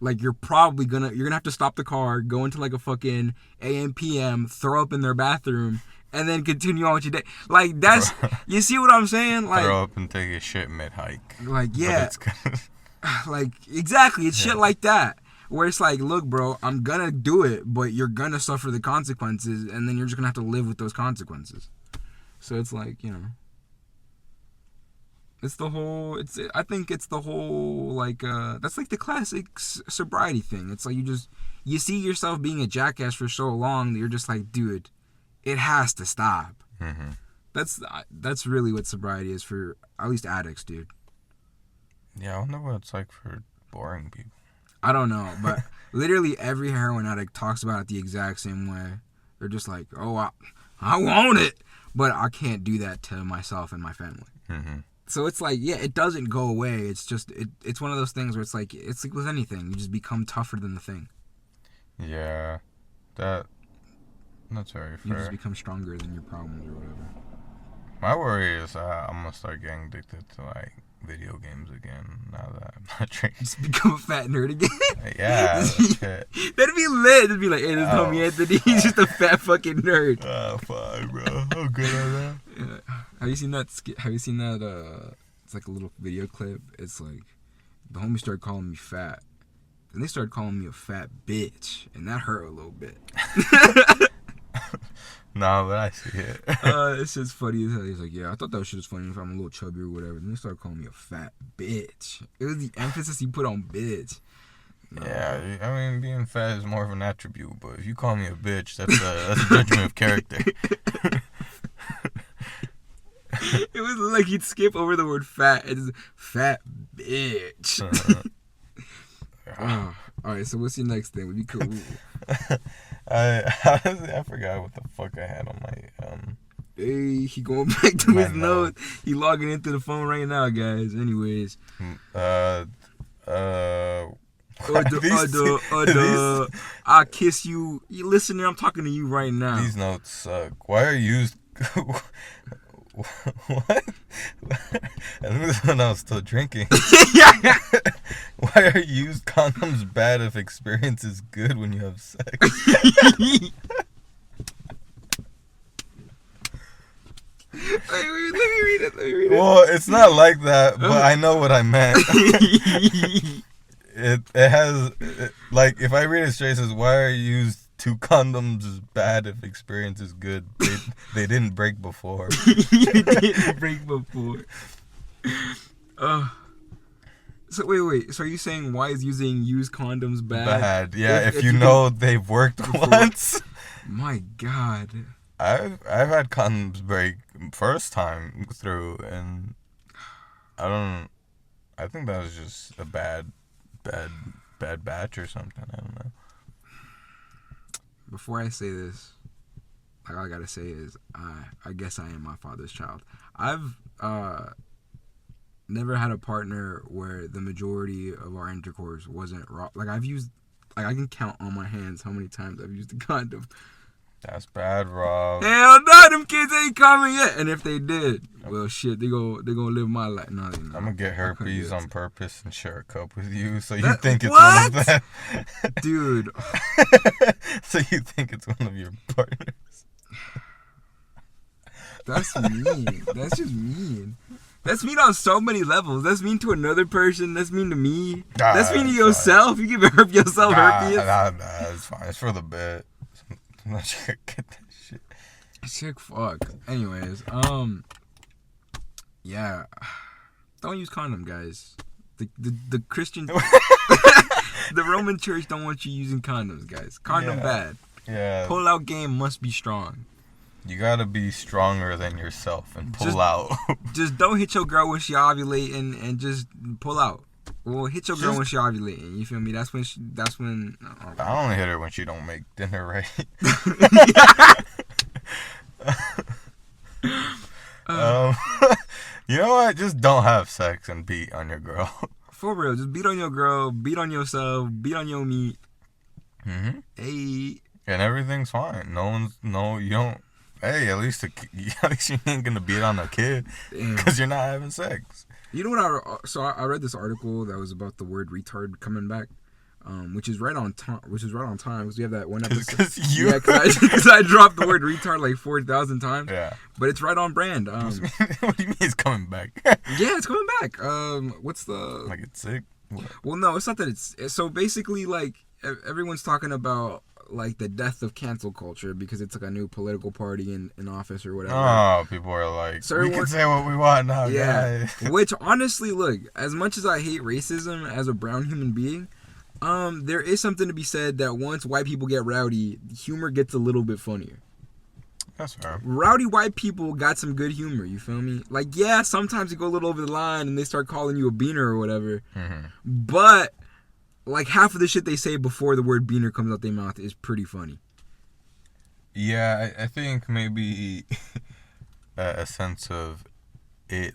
Speaker 1: Like, you're gonna have to stop the car, go into like a fucking AM PM, throw up in their bathroom, and then continue on with your day. Like, that's, you see what I'm saying? Like,
Speaker 2: throw up and take a shit mid hike.
Speaker 1: Like, yeah,
Speaker 2: it's gonna...
Speaker 1: like, exactly, it's shit like that. Where it's like, look, bro, I'm gonna do it, but you're gonna suffer the consequences, and then you're just gonna have to live with those consequences. So it's like, you know, I think it's the whole, like, that's like the classic sobriety thing. It's like you see yourself being a jackass for so long that you're just like, dude, it has to stop. That's really what sobriety is for, at least addicts, dude.
Speaker 2: Yeah, I wonder what it's like for boring people.
Speaker 1: I don't know, but literally every heroin addict talks about it the exact same way. They're just like, oh, I want it, but I can't do that to myself and my family. So it's like, yeah, it doesn't go away. It's just, it's one of those things where it's like with anything. You just become tougher than the thing.
Speaker 2: Yeah, that's very fair.
Speaker 1: You just become stronger than your problems or whatever.
Speaker 2: My worry is I'm going to start getting addicted to, like, video games again now that I'm not drinking.
Speaker 1: Just become a fat nerd again.
Speaker 2: Yeah.
Speaker 1: That'd be lit. It'd be like, hey, this is homie Anthony. He's just a fat fucking nerd.
Speaker 2: Fine, bro. I'm good at that.
Speaker 1: Yeah. Have you seen that? It's like a little video clip. It's like, the homie started calling me fat. Then they started calling me a fat bitch. And that hurt a little bit.
Speaker 2: No, but I see it.
Speaker 1: It's just funny as hell. He's like, yeah, I thought that shit was funny if I'm a little chubby or whatever. Then they started calling me a fat bitch. It was the emphasis he put on bitch. No.
Speaker 2: Yeah, I mean, being fat is more of an attribute, but if you call me a bitch, that's a judgment of character.
Speaker 1: It was like he'd skip over the word fat and just, fat bitch. Alright, so what's your next thing? Would be cool.
Speaker 2: I forgot what the fuck I had on my
Speaker 1: Hey, he going back to his notes. He logging into the phone right now, guys. Anyways. I kiss you. You listening? I'm talking to you right now.
Speaker 2: These notes suck. Why are used? What? And this is when I was still drinking. Why are used condoms bad if experience is good when you have sex?
Speaker 1: Let me read it.
Speaker 2: Well, it's not like that, but I know what I meant. It has, like, if I read it straight, it says, why are used two condoms is bad if experience is good? They didn't break before.
Speaker 1: They didn't break before. So wait. So are you saying why is using used condoms bad?
Speaker 2: Bad, yeah. If you know they've worked before. Once.
Speaker 1: My God.
Speaker 2: I've had condoms break first time through, and I think that was just a bad batch or something. I don't know.
Speaker 1: Before I say this, like all I gotta say is I guess I am my father's child. I've never had a partner where the majority of our intercourse wasn't raw. Like I can count on my hands how many times I've used a condom.
Speaker 2: That's bad, Rob.
Speaker 1: Hell no, them kids ain't coming yet. And if they did, well, shit, they gonna live my life. No, they not.
Speaker 2: I'm gonna get herpes on purpose and share a cup with you, so you
Speaker 1: That-
Speaker 2: think it's
Speaker 1: what?
Speaker 2: one of them.
Speaker 1: Dude.
Speaker 2: So you think it's one of your partners?
Speaker 1: That's mean. That's just mean. That's mean on so many levels. That's mean to another person. That's mean to me. That's mean to yourself. You give yourself herpes.
Speaker 2: Nah, it's fine. It's for the bit. I'm not sure I get that shit.
Speaker 1: Sick fuck. Anyways, yeah. Don't use condom, guys. The Christian, the Roman Church don't want you using condoms, guys. Condom bad.
Speaker 2: Yeah.
Speaker 1: Pull out game must be strong.
Speaker 2: You gotta be stronger than yourself and pull out.
Speaker 1: Just don't hit your girl when she ovulating and just pull out. Well, hit your girl when she ovulating. You feel me? That's when.
Speaker 2: I only hit her when she don't make dinner right. You know what? Just don't have sex and beat on your girl.
Speaker 1: For real, just beat on your girl, beat on yourself, beat on your meat.
Speaker 2: Mhm.
Speaker 1: Hey.
Speaker 2: And everything's fine. You don't. Hey, at least you ain't gonna beat on a kid because you're not having sex.
Speaker 1: You know what? I read this article that was about the word retard coming back, which is right on time. Because we have that one episode. Because I dropped the word retard like 4,000 times.
Speaker 2: Yeah.
Speaker 1: But it's right on brand.
Speaker 2: What do you mean it's coming back?
Speaker 1: Yeah, it's coming back. What's the?
Speaker 2: Like it's sick. What?
Speaker 1: Well, no, it's not that it's. So basically, like everyone's talking about like the death of cancel culture because it's like a new political party in office or whatever.
Speaker 2: Oh, people are like, we can say what we want now, guys.
Speaker 1: Which honestly, look, as much as I hate racism as a brown human being, there is something to be said that once white people get rowdy, humor gets a little bit funnier.
Speaker 2: That's fair.
Speaker 1: Rowdy white people got some good humor, you feel me? Like, yeah, sometimes they go a little over the line and they start calling you a beaner or whatever.
Speaker 2: Mm-hmm.
Speaker 1: But like half of the shit they say before the word beaner comes out their mouth is pretty funny.
Speaker 2: Yeah, I think maybe a sense of it,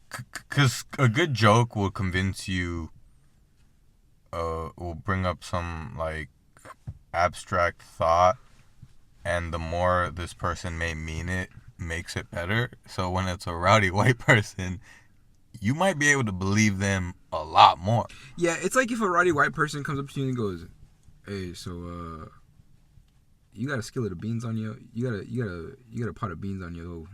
Speaker 2: because a good joke will convince you, will bring up some like abstract thought, and the more this person may mean it, makes it better. So when it's a rowdy white person, you might be able to believe them a lot more.
Speaker 1: Yeah, it's like if a rowdy white person comes up to you and goes, "Hey, so you got a skillet of beans on your you got a pot of beans on your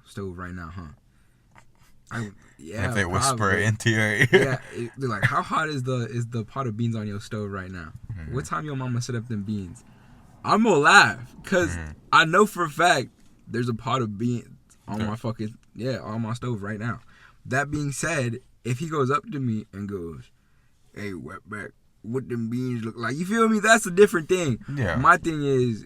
Speaker 1: stove right now, huh?"
Speaker 2: If they whisper it into your ear.
Speaker 1: Yeah, they're like, "How hot is the pot of beans on your stove right now? Mm-hmm. What time your mama set up them beans?" I'm gonna laugh because I know for a fact there's a pot of beans on my on my stove right now. That being said, if he goes up to me and goes, "Hey, wetback, what them beans look like?" You feel me? That's a different thing.
Speaker 2: Yeah.
Speaker 1: My thing is,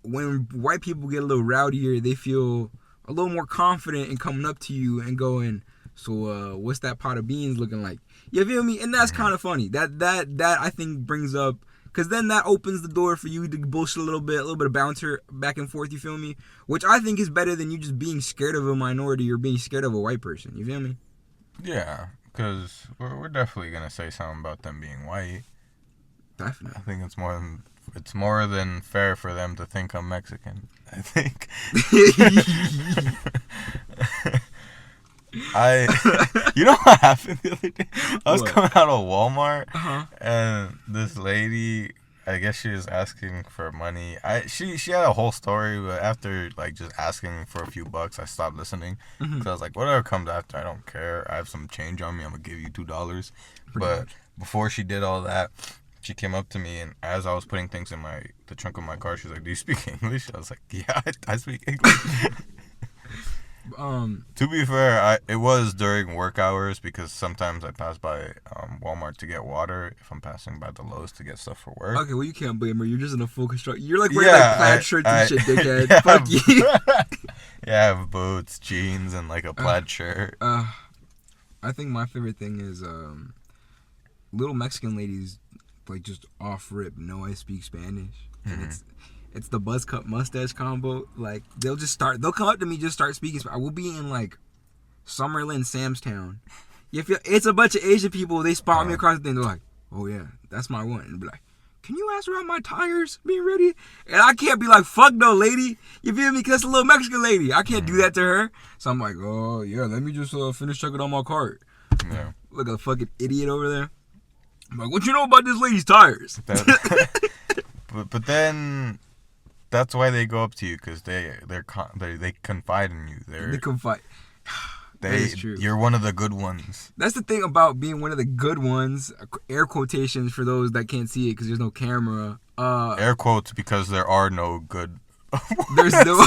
Speaker 1: when white people get a little rowdier, they feel a little more confident in coming up to you and going, "So, what's that pot of beans looking like?" You feel me? And that's kind of funny. That I think brings up, because then that opens the door for you to bullshit a little bit of bouncer back and forth, you feel me? Which I think is better than you just being scared of a minority or being scared of a white person, you feel me?
Speaker 2: Yeah, because we're definitely going to say something about them being white.
Speaker 1: Definitely.
Speaker 2: I think it's more than fair for them to think I'm Mexican, I think. You know what happened the other day? I was coming out of Walmart, and this lady, I guess she was asking for money. She had a whole story, but after like just asking for a few bucks, I stopped listening. So I was like, whatever comes after, I don't care. I have some change on me. I'm gonna give you $2. But before she did all that, she came up to me, and as I was putting things in the trunk of my car, she was like, "Do you speak English?" I was like, "Yeah, I speak English."
Speaker 1: To
Speaker 2: be fair, it was during work hours because sometimes I pass by Walmart to get water if I'm passing by the Lowe's to get stuff for work.
Speaker 1: Okay, well, you can't blame her. You're just in a full construction. You're like wearing like plaid shirts and shit, dickhead.
Speaker 2: Yeah,
Speaker 1: Fuck you.
Speaker 2: Yeah, I have boots, jeans, and like a plaid shirt.
Speaker 1: I think my favorite thing is little Mexican ladies like just off rip know I speak Spanish, and It's the buzz cut mustache combo. Like they'll come up to me, just start speaking. I will be in like Summerlin, Samstown. It's a bunch of Asian people. They spot me across the thing. They're like, "Oh yeah, that's my one." And be like, "Can you ask around my tires being ready?" And I can't be like, "Fuck no, lady." You feel me? Because it's a little Mexican lady. I can't do that to her. So I'm like, "Oh yeah, let me just finish checking on my cart."
Speaker 2: Yeah.
Speaker 1: Look a fucking idiot over there. I'm like, "What you know about this lady's tires?"
Speaker 2: But then that's why they go up to you, because they confide in you.
Speaker 1: They confide. That is true.
Speaker 2: You're one of the good ones.
Speaker 1: That's the thing about being one of the good ones. Air quotations for those that can't see it because there's no camera.
Speaker 2: Air quotes because there are no good.
Speaker 1: There's no.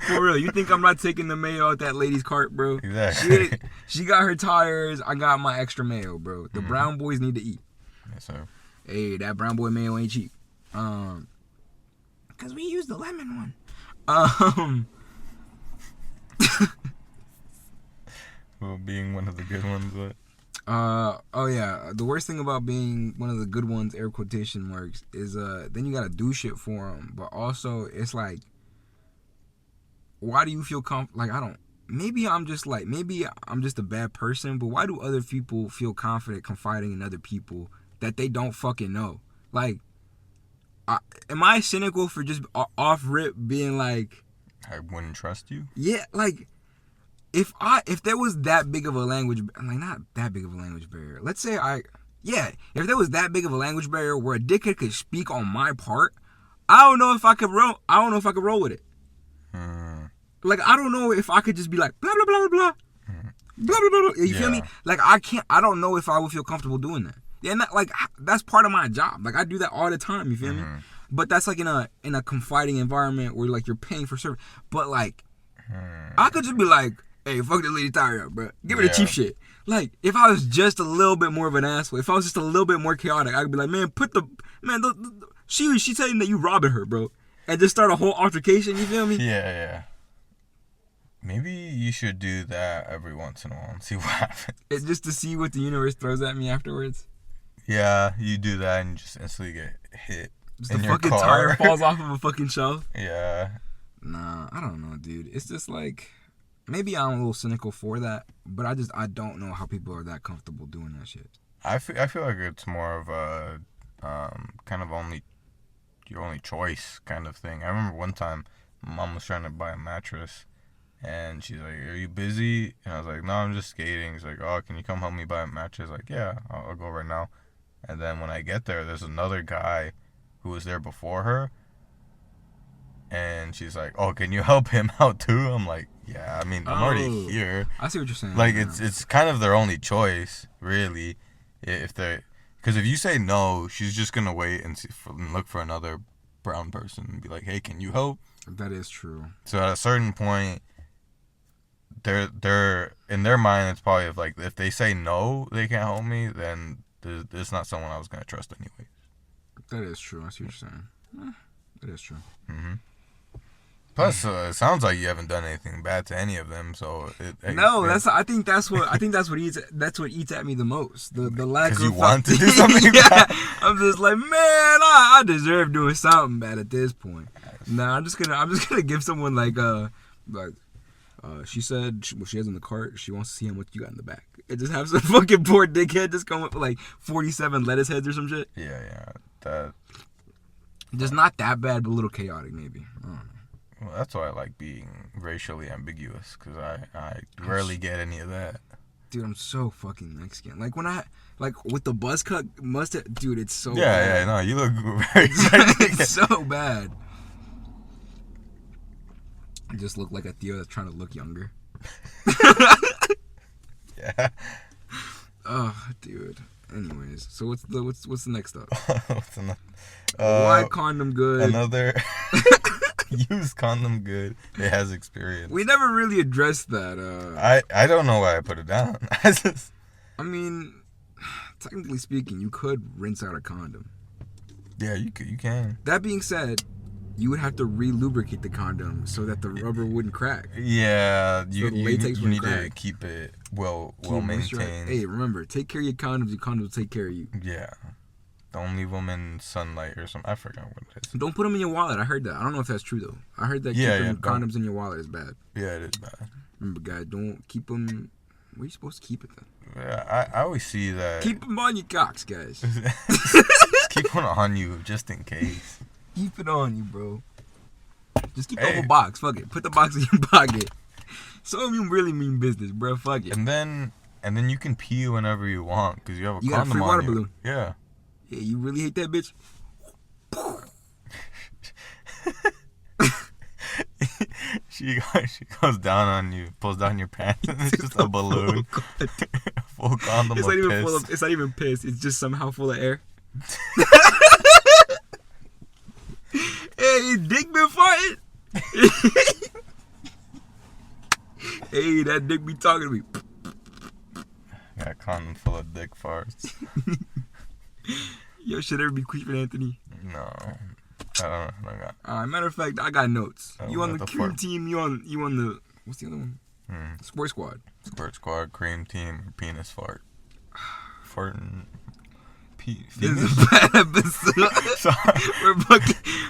Speaker 1: For real, you think I'm not taking the mayo out that lady's cart, bro?
Speaker 2: Exactly.
Speaker 1: She got her tires. I got my extra mayo, bro. The brown boys need to eat.
Speaker 2: Yes, sir.
Speaker 1: Hey, that brown boy mayo ain't cheap. Cause we use the lemon one.
Speaker 2: Well, being one of the good ones, what?
Speaker 1: Oh yeah. The worst thing about being one of the good ones, air quotation marks, is then you gotta do shit for them. But also, it's like, why do you feel like I don't? Maybe I'm just a bad person. But why do other people feel confident confiding in other people that they don't fucking know? Like, am I cynical for just off rip being like,
Speaker 2: I wouldn't trust you?
Speaker 1: Yeah, like, if there was that big of a language, like, not that big of a language barrier. Let's say if there was that big of a language barrier where a dickhead could speak on my part, I don't know if I could roll with it. Like, I don't know if I could just be like, blah, blah, blah, blah, blah. Blah, blah, blah, blah. You feel me? Like, I don't know if I would feel comfortable doing that. Yeah, and that's part of my job. Like, I do that all the time, you feel me? But that's like in a confiding environment where like you're paying for service. But like, I could just be like, "Hey, fuck that lady tire up, bro. Give her the cheap shit." Like, if I was just a little bit more of an asshole, if I was just a little bit more chaotic, I could be like, "Man, she saying that you robbing her, bro," and just start a whole altercation. You feel me?
Speaker 2: Yeah. Maybe you should do that every once in a while and see what happens.
Speaker 1: It's just to see what the universe throws at me afterwards.
Speaker 2: Yeah, you do that and you just instantly get hit.
Speaker 1: Just the fucking tire falls off of a fucking shelf.
Speaker 2: Yeah.
Speaker 1: Nah, I don't know, dude. It's just like, maybe I'm a little cynical for that, but I don't know how people are that comfortable doing that shit.
Speaker 2: I feel like it's more of a kind of your only choice kind of thing. I remember one time my mom was trying to buy a mattress and she's like, "Are you busy?" And I was like, "No, I'm just skating." She's like, "Oh, can you come help me buy a mattress?" Like, "Yeah, I'll go right now." And then when I get there, there's another guy who was there before her, and she's like, "Oh, can you help him out too?" I'm like, "Yeah, I mean, I'm already here."
Speaker 1: I see what you're saying.
Speaker 2: Like, it's kind of their only choice, really, because if you say no, she's just gonna wait and look for another brown person and be like, "Hey, can you help?"
Speaker 1: That is true.
Speaker 2: So at a certain point, they're in their mind, it's probably like, if they say no, they can't help me, then there's not someone I was gonna trust anyway.
Speaker 1: That is true. I see what you're saying. That is true.
Speaker 2: Plus, it sounds like you haven't done anything bad to any of them. So
Speaker 1: I think that's what eats at me the most. The lack of.
Speaker 2: Because you want to do something bad.
Speaker 1: I'm just like, man, I deserve doing something bad at this point. Nah, I'm just gonna give someone she said what she has in the cart. She wants to see how much you got in the back. And just have some fucking poor dickhead just come up with like 47 lettuce heads or some shit.
Speaker 2: Yeah. That.
Speaker 1: Just not that bad, but a little chaotic maybe. I don't know.
Speaker 2: Well, that's why I like being racially ambiguous, because I rarely get any of that.
Speaker 1: Dude, I'm so fucking Mexican. Like when with the buzz cut mustache, dude, it's so
Speaker 2: bad. Yeah, no, you look very
Speaker 1: it's so bad. I just look like a Theo that's trying to look younger.
Speaker 2: Yeah.
Speaker 1: Oh, dude. Anyways, so what's the next stuff?
Speaker 2: What's another?
Speaker 1: Why condom good?
Speaker 2: Another use condom good. It has experience.
Speaker 1: We never really addressed that.
Speaker 2: I don't know why I put it down.
Speaker 1: I mean, technically speaking, you could rinse out a condom.
Speaker 2: Yeah, you can.
Speaker 1: That being said, you would have to re-lubricate the condom so that the rubber wouldn't crack.
Speaker 2: Yeah,
Speaker 1: so
Speaker 2: you need to keep it well maintained.
Speaker 1: Hey, remember, take care of your condoms will take care of you.
Speaker 2: Yeah. Don't leave them in sunlight or something. I forgot what it is.
Speaker 1: Don't put them in your wallet. I heard that. I don't know if that's true though. I heard that
Speaker 2: Yeah,
Speaker 1: keeping
Speaker 2: yeah,
Speaker 1: condoms in your wallet is bad.
Speaker 2: Yeah, it is bad.
Speaker 1: Remember, guys, don't keep them. Where are you supposed to keep it then?
Speaker 2: Yeah, I always see that.
Speaker 1: Keep them on your cocks, guys.
Speaker 2: Just keep one on you just in case.
Speaker 1: Keep it on you, bro. Just keep the whole box. Fuck it. Put the box in your pocket. Some of you really mean business, bro. Fuck it.
Speaker 2: And then you can pee whenever you want because you have a
Speaker 1: You got a
Speaker 2: condom
Speaker 1: free
Speaker 2: on
Speaker 1: water
Speaker 2: you.
Speaker 1: balloon.
Speaker 2: Yeah.
Speaker 1: Yeah, you really hate that bitch?
Speaker 2: she goes down on you, pulls down your pants, and it's just a balloon. Full condom
Speaker 1: It's
Speaker 2: of
Speaker 1: not even
Speaker 2: piss.
Speaker 1: full of. It's not even piss. It's just somehow full of air. Hey, your dick been farting? Hey, that dick be talking to me.
Speaker 2: Got a condom full of dick farts.
Speaker 1: Yo, should ever be queefing, Anthony?
Speaker 2: No. I don't got.
Speaker 1: Matter of fact, I got notes.
Speaker 2: Oh,
Speaker 1: You on
Speaker 2: what
Speaker 1: the
Speaker 2: the
Speaker 1: cream
Speaker 2: fuck?
Speaker 1: team? You on the what's the other one? Sports squad.
Speaker 2: Squirt squad, cream team, or penis fart. Farting.
Speaker 1: This is a bad episode.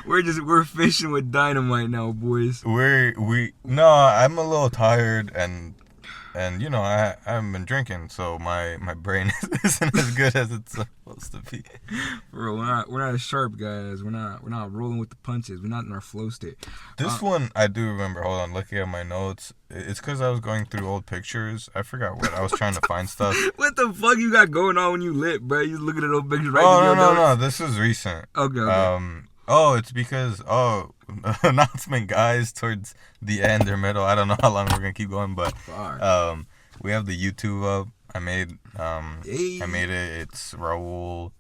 Speaker 1: We're fishing with dynamite now, boys.
Speaker 2: No, I'm a little tired and you know I haven't been drinking, so my brain isn't as good as it's supposed to be.
Speaker 1: Bro, we're not as sharp, guys. We're not rolling with the punches. We're not in our flow state.
Speaker 2: This one I do remember. Hold on, looking at my notes. It's because I was going through old pictures. I forgot what I was trying to find stuff.
Speaker 1: What the fuck you got going on when you lit, bro? You looking at old pictures right
Speaker 2: Oh
Speaker 1: in your
Speaker 2: no,
Speaker 1: notes?
Speaker 2: this is recent.
Speaker 1: Okay.
Speaker 2: It's because announcement, guys, towards the end or middle. I don't know how long we're gonna keep going, but we have the YouTube up. I made it. It's Raul.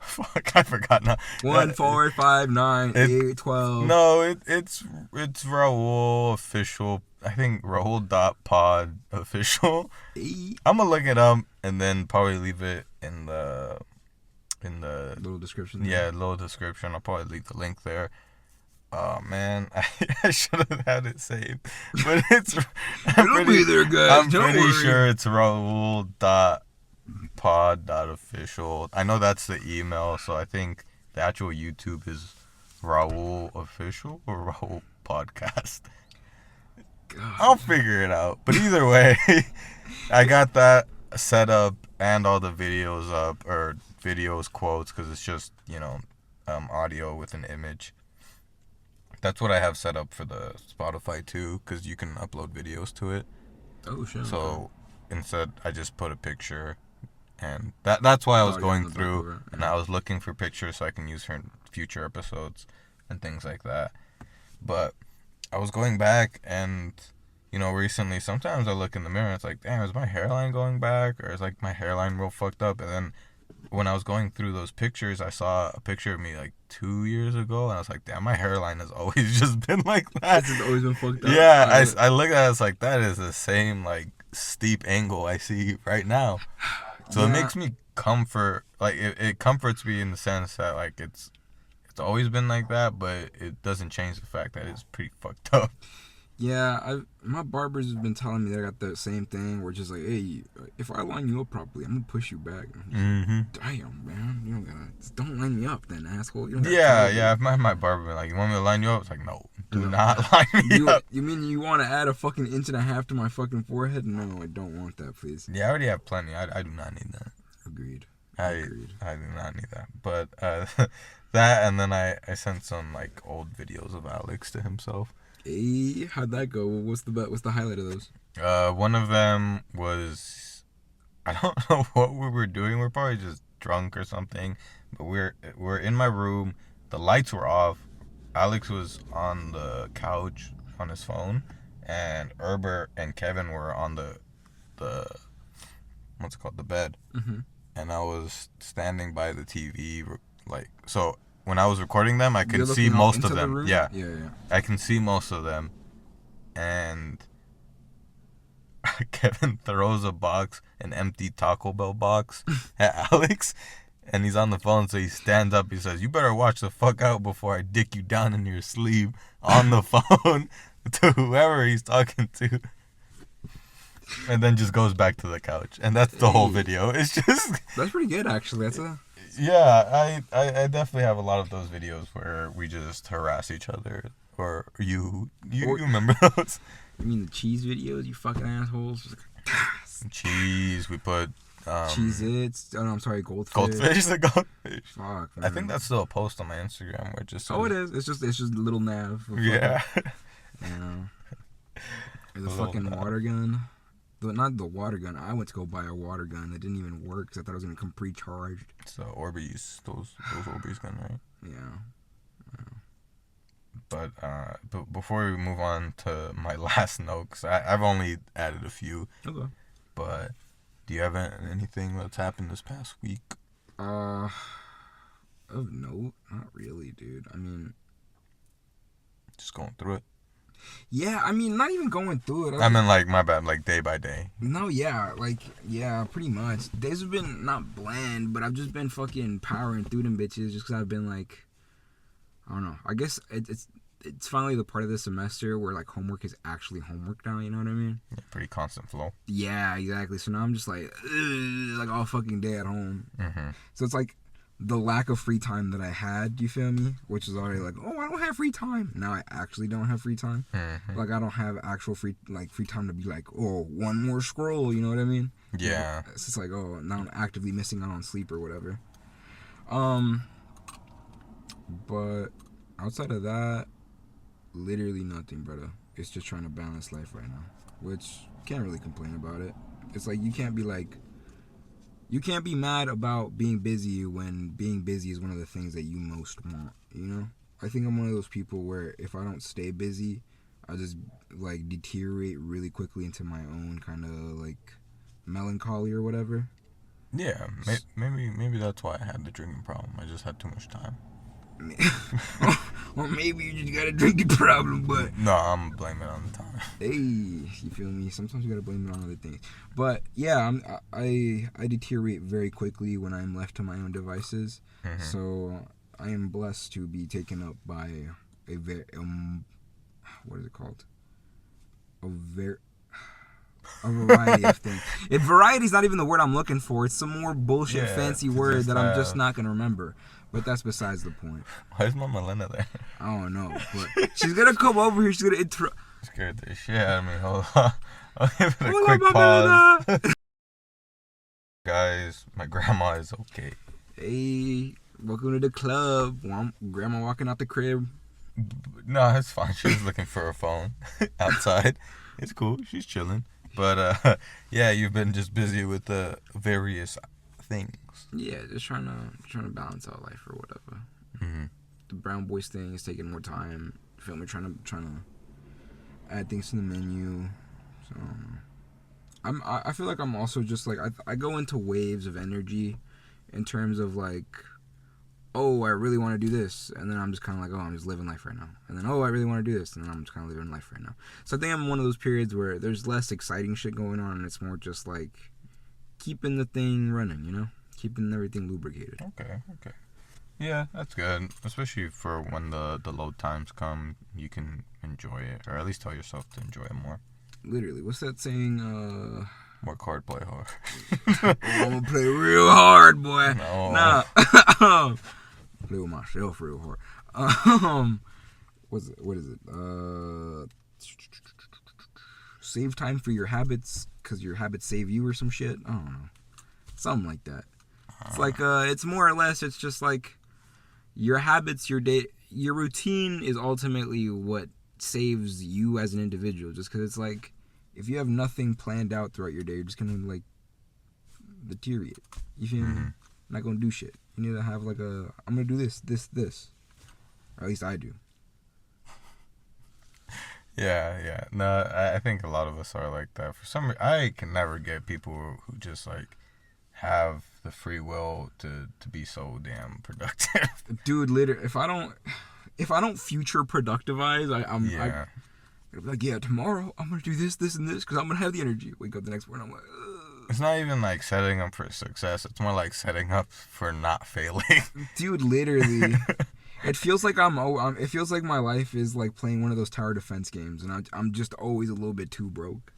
Speaker 2: Fuck, I forgot now.
Speaker 1: 1, 4, 5, 9, 8, 12.
Speaker 2: No, it's Raul official. I think Raul.pod official. I'm gonna look it up and then probably leave it in the
Speaker 1: Little description.
Speaker 2: Yeah, little description. I'll probably leave the link there. Oh man, I should have had it saved, but
Speaker 1: It'll be there, guys.
Speaker 2: I'm
Speaker 1: Don't
Speaker 2: pretty
Speaker 1: worry.
Speaker 2: sure it's Raul.pod.official. I know that's the email, so I think the actual YouTube is Raul official or Raul podcast.
Speaker 1: God.
Speaker 2: I'll figure it out. But either way, I got that set up and all the videos up, or videos, quotes, because it's just, audio with an image. That's what I have set up for the Spotify too, because you can upload videos to it.
Speaker 1: Oh shit.
Speaker 2: So instead, I just put a picture, and that's why I was going through, and I was looking for pictures so I can use her in future episodes and things like that. But I was going back, and recently, sometimes I look in the mirror and it's like, damn, is my hairline going back, or is like my hairline real fucked up? And then when I was going through those pictures, I saw a picture of me like 2 years ago, and I was like, damn, my hairline has always just been like that.
Speaker 1: It's always been fucked up.
Speaker 2: Yeah, I looked at it, it's like, that is the same like steep angle I see right now. So It makes me comfort, like it comforts me in the sense that like it's always been like that, but it doesn't change the fact that it's pretty fucked up.
Speaker 1: Yeah, my barbers have been telling me they got the same thing. Where it's just like, hey, if I line you up properly, I'm gonna push you back. Like, damn, man, you don't line me up, then, asshole. You don't
Speaker 2: Yeah. If my barber been like, you want me to line you up? It's like, no, do not line me up.
Speaker 1: You mean you want to add a fucking 1.5 inches to my fucking forehead? No, I don't want that, please.
Speaker 2: Yeah, I already have plenty. I do not need that.
Speaker 1: Agreed.
Speaker 2: I do not need that. But that, and then I sent some like old videos of Alex to himself.
Speaker 1: Hey, how'd that go? What's the highlight of those?
Speaker 2: One of them was, I don't know what we were doing. We're probably just drunk or something. But we're in my room. The lights were off. Alex was on the couch on his phone, and Herbert and Kevin were on the what's it called, the bed.
Speaker 1: Mm-hmm.
Speaker 2: And I was standing by the TV, like, so when I was recording them, I could see most of them. Yeah. I can see most of them. And Kevin throws an empty Taco Bell box at Alex, and he's on the phone, so he stands up. He says, "You better watch the fuck out before I dick you down in your sleeve," on the phone to whoever he's talking to. And then just goes back to the couch. And that's the whole video. It's just...
Speaker 1: That's pretty good, actually.
Speaker 2: Yeah, I definitely have a lot of those videos where we just harass each other. Or you
Speaker 1: Or
Speaker 2: remember those?
Speaker 1: you mean the cheese videos? You fucking assholes. Just like,
Speaker 2: Cheese. We put
Speaker 1: Cheez-Its. Oh no, I'm sorry, goldfish.
Speaker 2: goldfish. The goldfish.
Speaker 1: Fuck, man.
Speaker 2: I think that's still a post on my Instagram where it just says,
Speaker 1: Oh, it is. It's just little Nav.
Speaker 2: yeah.
Speaker 1: You know. Or the
Speaker 2: Little
Speaker 1: fucking
Speaker 2: Nav.
Speaker 1: water gun. Not the water gun. I went to go buy a water gun that didn't even work because I thought it was gonna come pre-charged.
Speaker 2: It's Orbeez. Those Orbeez gun, right?
Speaker 1: Yeah.
Speaker 2: But before we move on to my last note, because I've only added a few,
Speaker 1: Okay.
Speaker 2: but do you have anything that's happened this past week?
Speaker 1: Of note, not really, dude. I mean,
Speaker 2: Just going through it.
Speaker 1: yeah. I mean, not even going through it.
Speaker 2: I mean, like, my bad, like day by day.
Speaker 1: No, yeah, yeah, pretty much. Days have been not bland, but I've just been fucking powering through them bitches just because I've been like, I don't know. I guess it's finally the part of the semester where like homework is actually homework now. You know what I mean?
Speaker 2: Yeah, pretty constant flow.
Speaker 1: Yeah, exactly. So now I'm just like all fucking day at home.
Speaker 2: Mm-hmm.
Speaker 1: So it's like the lack of free time that I had. You feel me? Which is already like, oh, I don't have free time. Now I actually don't have free time.
Speaker 2: Mm-hmm.
Speaker 1: Like I don't have actual free time to be like, oh, one more scroll. You know what I mean?
Speaker 2: Yeah.
Speaker 1: It's just like, oh, now I'm actively missing out on sleep or whatever. But outside of that, literally nothing, brother. It's just trying to balance life right now, which can't really complain about it. It's like you can't be mad about being busy when being busy is one of the things that you most want, you know? I think I'm one of those people where if I don't stay busy, I just like deteriorate really quickly into my own kind of like melancholy or whatever.
Speaker 2: Yeah, maybe that's why I had the drinking problem. I just had too much time.
Speaker 1: Or maybe you just got a drinking problem, but
Speaker 2: No, I'm blaming it on the time.
Speaker 1: hey, you feel me? Sometimes you gotta blame it on other things. But yeah, I deteriorate very quickly when I'm left to my own devices.
Speaker 2: Mm-hmm.
Speaker 1: So I am blessed to be taken up by a very what is it called? A variety of things. If variety is not even the word I'm looking for, it's some more bullshit fancy word that I'm just not gonna remember. But that's besides the point.
Speaker 2: Why is Mama Lena there?
Speaker 1: I don't know, but she's gonna come over here. She's gonna interrupt.
Speaker 2: Scared the shit out of me. Hold on. I'll give it a
Speaker 1: Hola,
Speaker 2: quick
Speaker 1: Mama
Speaker 2: pause. Guys, my grandma is okay.
Speaker 1: Hey, welcome to the club. Grandma walking out the crib.
Speaker 2: No, it's fine. She was looking for her phone outside. It's cool. She's chilling. But yeah, you've been just busy with the various things.
Speaker 1: Yeah, just trying to balance out life or whatever.
Speaker 2: Mm-hmm.
Speaker 1: The Brown Boys thing is taking more time. You feel me? Trying to add things to the menu. So I feel like I'm also just like I go into waves of energy in terms of like, oh, I really want to do this, and then I'm just kind of like, oh, I'm just living life right now, and then, oh, I really want to do this, and then I'm just kind of living life right now. So I think I'm one of those periods where there's less exciting shit going on, and it's more just like keeping the thing running, you know, keeping everything lubricated.
Speaker 2: Okay. Yeah, that's good. Especially for when the load times come, you can enjoy it, or at least tell yourself to enjoy it more.
Speaker 1: Literally, what's that saying?
Speaker 2: Work hard, play hard.
Speaker 1: I'm gonna play real hard, boy.
Speaker 2: No.
Speaker 1: Nah. Play with myself real hard. What is it? Save time for your habits because your habits save you or some shit. I don't know. Something like that. It's like it's more or less. It's just like your habits, your routine is ultimately what saves you as an individual. Just because it's like if you have nothing planned out throughout your day, you're just gonna like deteriorate. You feel me? Not gonna do shit. You need to have like I'm gonna do this. Or at least I do.
Speaker 2: Yeah. No, I think a lot of us are like that. For some reason, I can never get people who just like have the free will to be so damn productive.
Speaker 1: Dude, literally, if I don't future productivize, I'm like, yeah, tomorrow I'm gonna do this, and this, because I'm gonna have the energy. Wake up the next morning, I'm like, ugh.
Speaker 2: It's not even like setting up for success. It's more like setting up for not failing.
Speaker 1: Dude, literally. It feels like it feels like my life is like playing one of those tower defense games, and I'm just always a little bit too broke.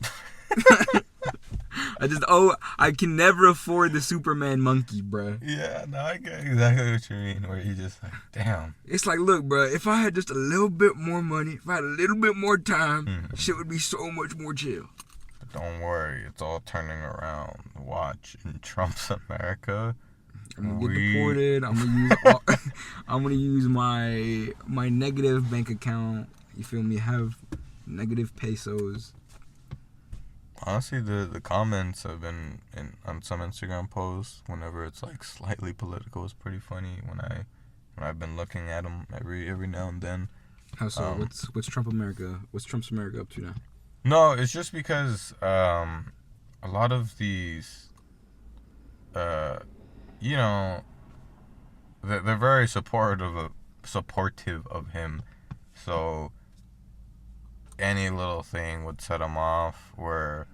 Speaker 1: I can never afford the Superman monkey, bruh.
Speaker 2: Yeah, no, I get exactly what you mean. Where you just like, damn.
Speaker 1: It's like, look, bruh, if I had just a little bit more money, if I had a little bit more time, shit would be so much more chill.
Speaker 2: But don't worry, it's all turning around. Watch in Trump's America.
Speaker 1: I'm gonna get deported. I'm gonna use my negative bank account. You feel me? Have negative pesos.
Speaker 2: Honestly, the comments have been on some Instagram posts whenever it's like slightly political. It's pretty funny when I've been looking at them every now and then.
Speaker 1: How so? What's Trump America? What's Trump's America up to now?
Speaker 2: No, it's just because a lot of these, you know, they're very supportive of him. So any little thing would set him off. Where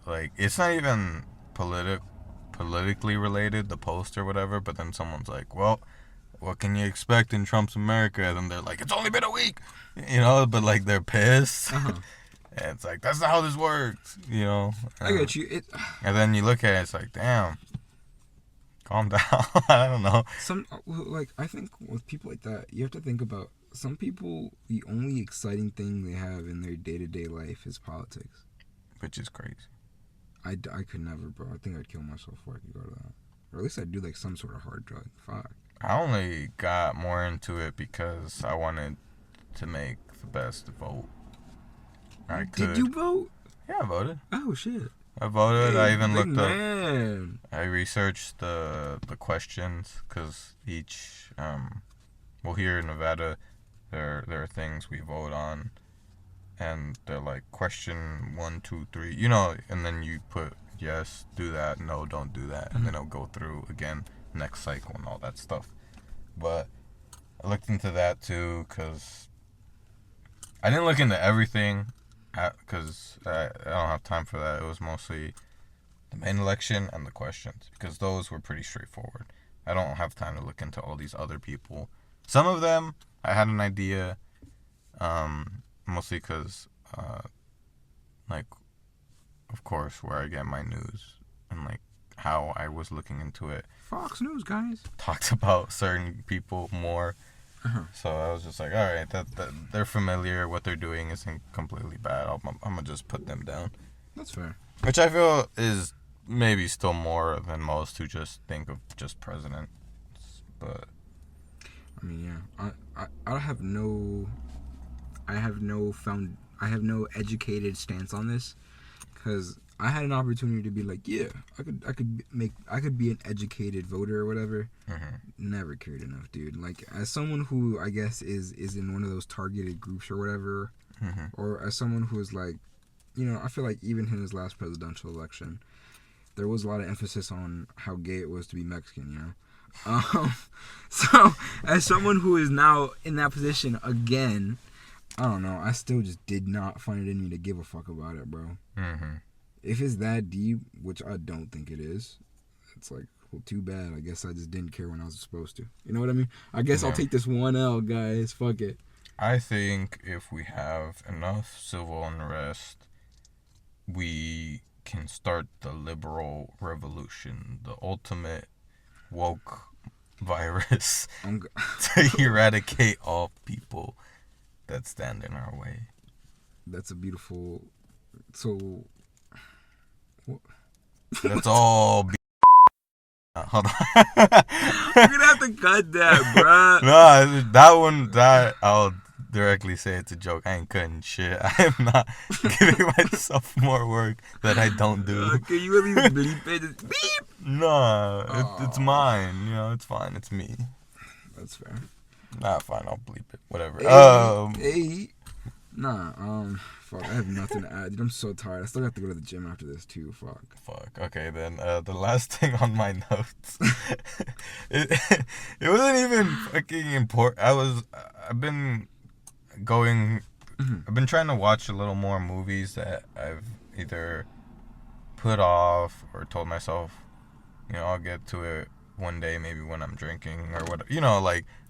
Speaker 2: like it's not even politically related, the post or whatever. But then someone's like, well, what can you expect in Trump's America? And then they're like, it's only been a week, but like they're pissed. And it's like, that's not how this works,
Speaker 1: I get you.
Speaker 2: And then you look at it, it's like, damn, calm down. I don't know.
Speaker 1: I think with people like that, you have to think about some people, the only exciting thing they have in their day-to-day life is politics.
Speaker 2: Which is crazy.
Speaker 1: I could never, bro. I think I'd kill myself before I could go to that. Or at least I'd do like some sort of hard drug. Fuck.
Speaker 2: I only got more into it because I wanted to make the best vote I could.
Speaker 1: Did you vote?
Speaker 2: Yeah, I voted.
Speaker 1: Oh, shit.
Speaker 2: I voted.
Speaker 1: Hey,
Speaker 2: I even looked
Speaker 1: man.
Speaker 2: up. I researched the questions because each, here in Nevada, there are things we vote on, and they're like question 1, 2, 3, and then you put yes, do that, no, don't do that, and then it'll go through again next cycle and all that stuff. But I looked into that too because I didn't look into everything because I don't have time for that. It was mostly the main election and the questions because those were pretty straightforward. I don't have time to look into all these other people. Some of them I had an idea, mostly because, of course, where I get my news and how I was looking into it.
Speaker 1: Fox News, guys.
Speaker 2: Talked about certain people more. So I was just like, all right, that they're familiar. What they're doing isn't completely bad. I'm gonna just put them down.
Speaker 1: That's fair.
Speaker 2: Which I feel is maybe still more than most who just think of just president. But
Speaker 1: I mean, yeah, I have no educated stance on this because I had an opportunity to be like, yeah, I could be an educated voter or whatever. Never cared enough, dude. Like, as someone who I guess is in one of those targeted groups or whatever, or as someone who is like, I feel like even in his last presidential election, there was a lot of emphasis on how gay it was to be Mexican, So as someone who is now in that position again, I don't know, I still just did not find it in me to give a fuck about it, bro. If it's that deep, which I don't think it is, it's like, well, too bad. I guess I just didn't care when I was supposed to. You know what I mean? I guess I'll take this one L, guys. Fuck it.
Speaker 2: I think if we have enough civil unrest, we can start the liberal revolution, the ultimate woke virus to eradicate all people that stand in our way.
Speaker 1: That's a beautiful... So... What?
Speaker 2: That's all... Hold on.
Speaker 1: You're gonna have to cut that, bruh.
Speaker 2: No, that I'll directly say it's a joke. I ain't cutting shit. I am not giving myself more work that I don't do.
Speaker 1: Can you at least bleep it? Beep!
Speaker 2: No, it's mine. It's fine. It's me.
Speaker 1: That's fair.
Speaker 2: Nah, fine. I'll bleep it. Whatever.
Speaker 1: Fuck. I have nothing to add. Dude, I'm so tired. I still have to go to the gym after this too. Fuck.
Speaker 2: Okay, then the last thing on my notes, it wasn't even fucking important. I've been trying to watch a little more movies that I've either put off or told myself, I'll get to it one day, maybe when I'm drinking or whatever,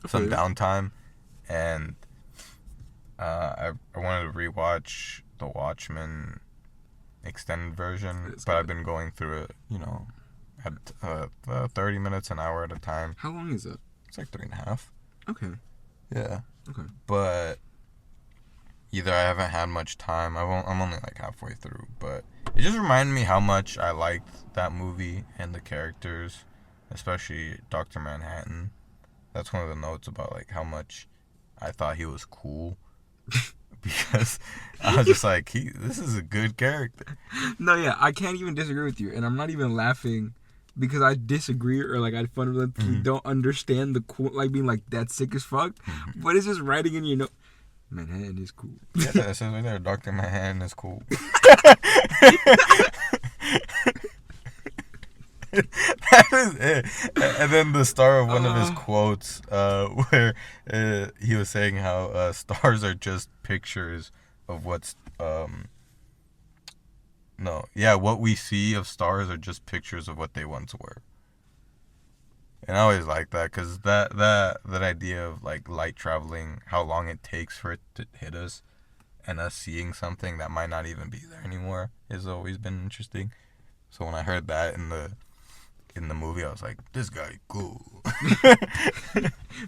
Speaker 2: some downtime. And I wanted to rewatch The Watchmen extended version,
Speaker 1: It's
Speaker 2: but I've
Speaker 1: good.
Speaker 2: been going through it, at 30 minutes, an hour at a time.
Speaker 1: How long is it?
Speaker 2: It's like 3.5.
Speaker 1: Okay.
Speaker 2: Yeah.
Speaker 1: Okay.
Speaker 2: But either I haven't had much time. I'm only like halfway through, but it just reminded me how much I liked that movie and the characters, especially Dr. Manhattan. That's one of the notes about like how much I thought he was cool because I was just like, this is a good character.
Speaker 1: No, yeah, I can't even disagree with you, and I'm not even laughing because I disagree or like I fundamentally
Speaker 2: Mhm.
Speaker 1: don't understand the cool, like being like that's sick as fuck, but it's just writing in your note. Manhattan is cool.
Speaker 2: Yeah, it says right there, Dr. Manhattan is cool. That is it. And then the star of one of his quotes, where he was saying how stars are just pictures of what's no, yeah, what we see of stars are just pictures of what they once were. And I always like that because that idea of like light traveling, how long it takes for it to hit us, and us seeing something that might not even be there anymore, has always been interesting. So when I heard that in the movie, I was like, this guy cool.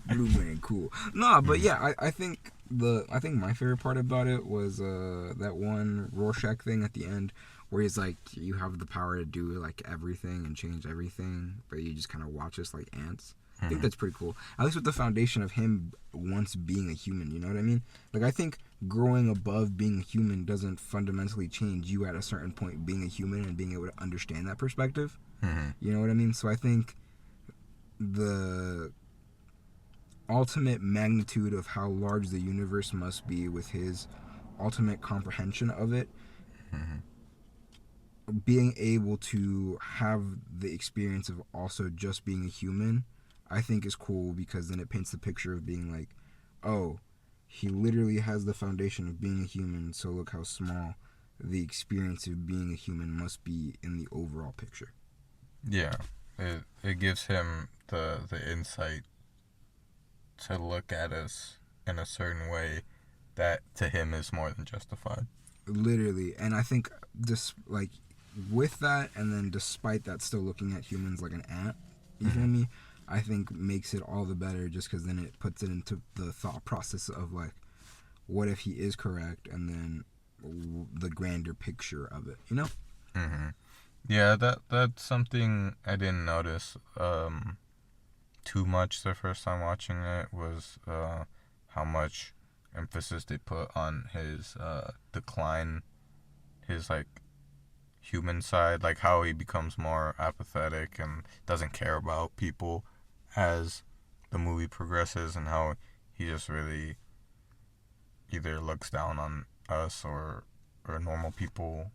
Speaker 1: Blue Man cool. Nah, but yeah, I think my favorite part about it was that one Rorschach thing at the end where he's like, you have the power to do like everything and change everything, but you just kind of watch us like ants. I think that's pretty cool. At least with the foundation of him once being a human, you know what I mean? Like I think growing above being a human doesn't fundamentally change you at a certain point being a human and being able to understand that perspective. You know what I mean? So I think the ultimate magnitude of how large the universe must be with his ultimate comprehension of it, being able to have the experience of also just being a human, I think is cool because then it paints the picture of being like, oh, he literally has the foundation of being a human, so look how small the experience of being a human must be in the overall picture.
Speaker 2: Yeah, it gives him the insight to look at us in a certain way that to him is more than justified.
Speaker 1: Literally, and I think this like with that, and then despite that, still looking at humans like an ant. You feel me? I think makes it all the better just because then it puts it into the thought process of like, what if he is correct, and then the grander picture of it. You know?
Speaker 2: Mm-hmm. Yeah, that's something I didn't notice too much the first time watching it was how much emphasis they put on his decline, his like human side, like how he becomes more apathetic and doesn't care about people as the movie progresses, and how he just really either looks down on us or normal people,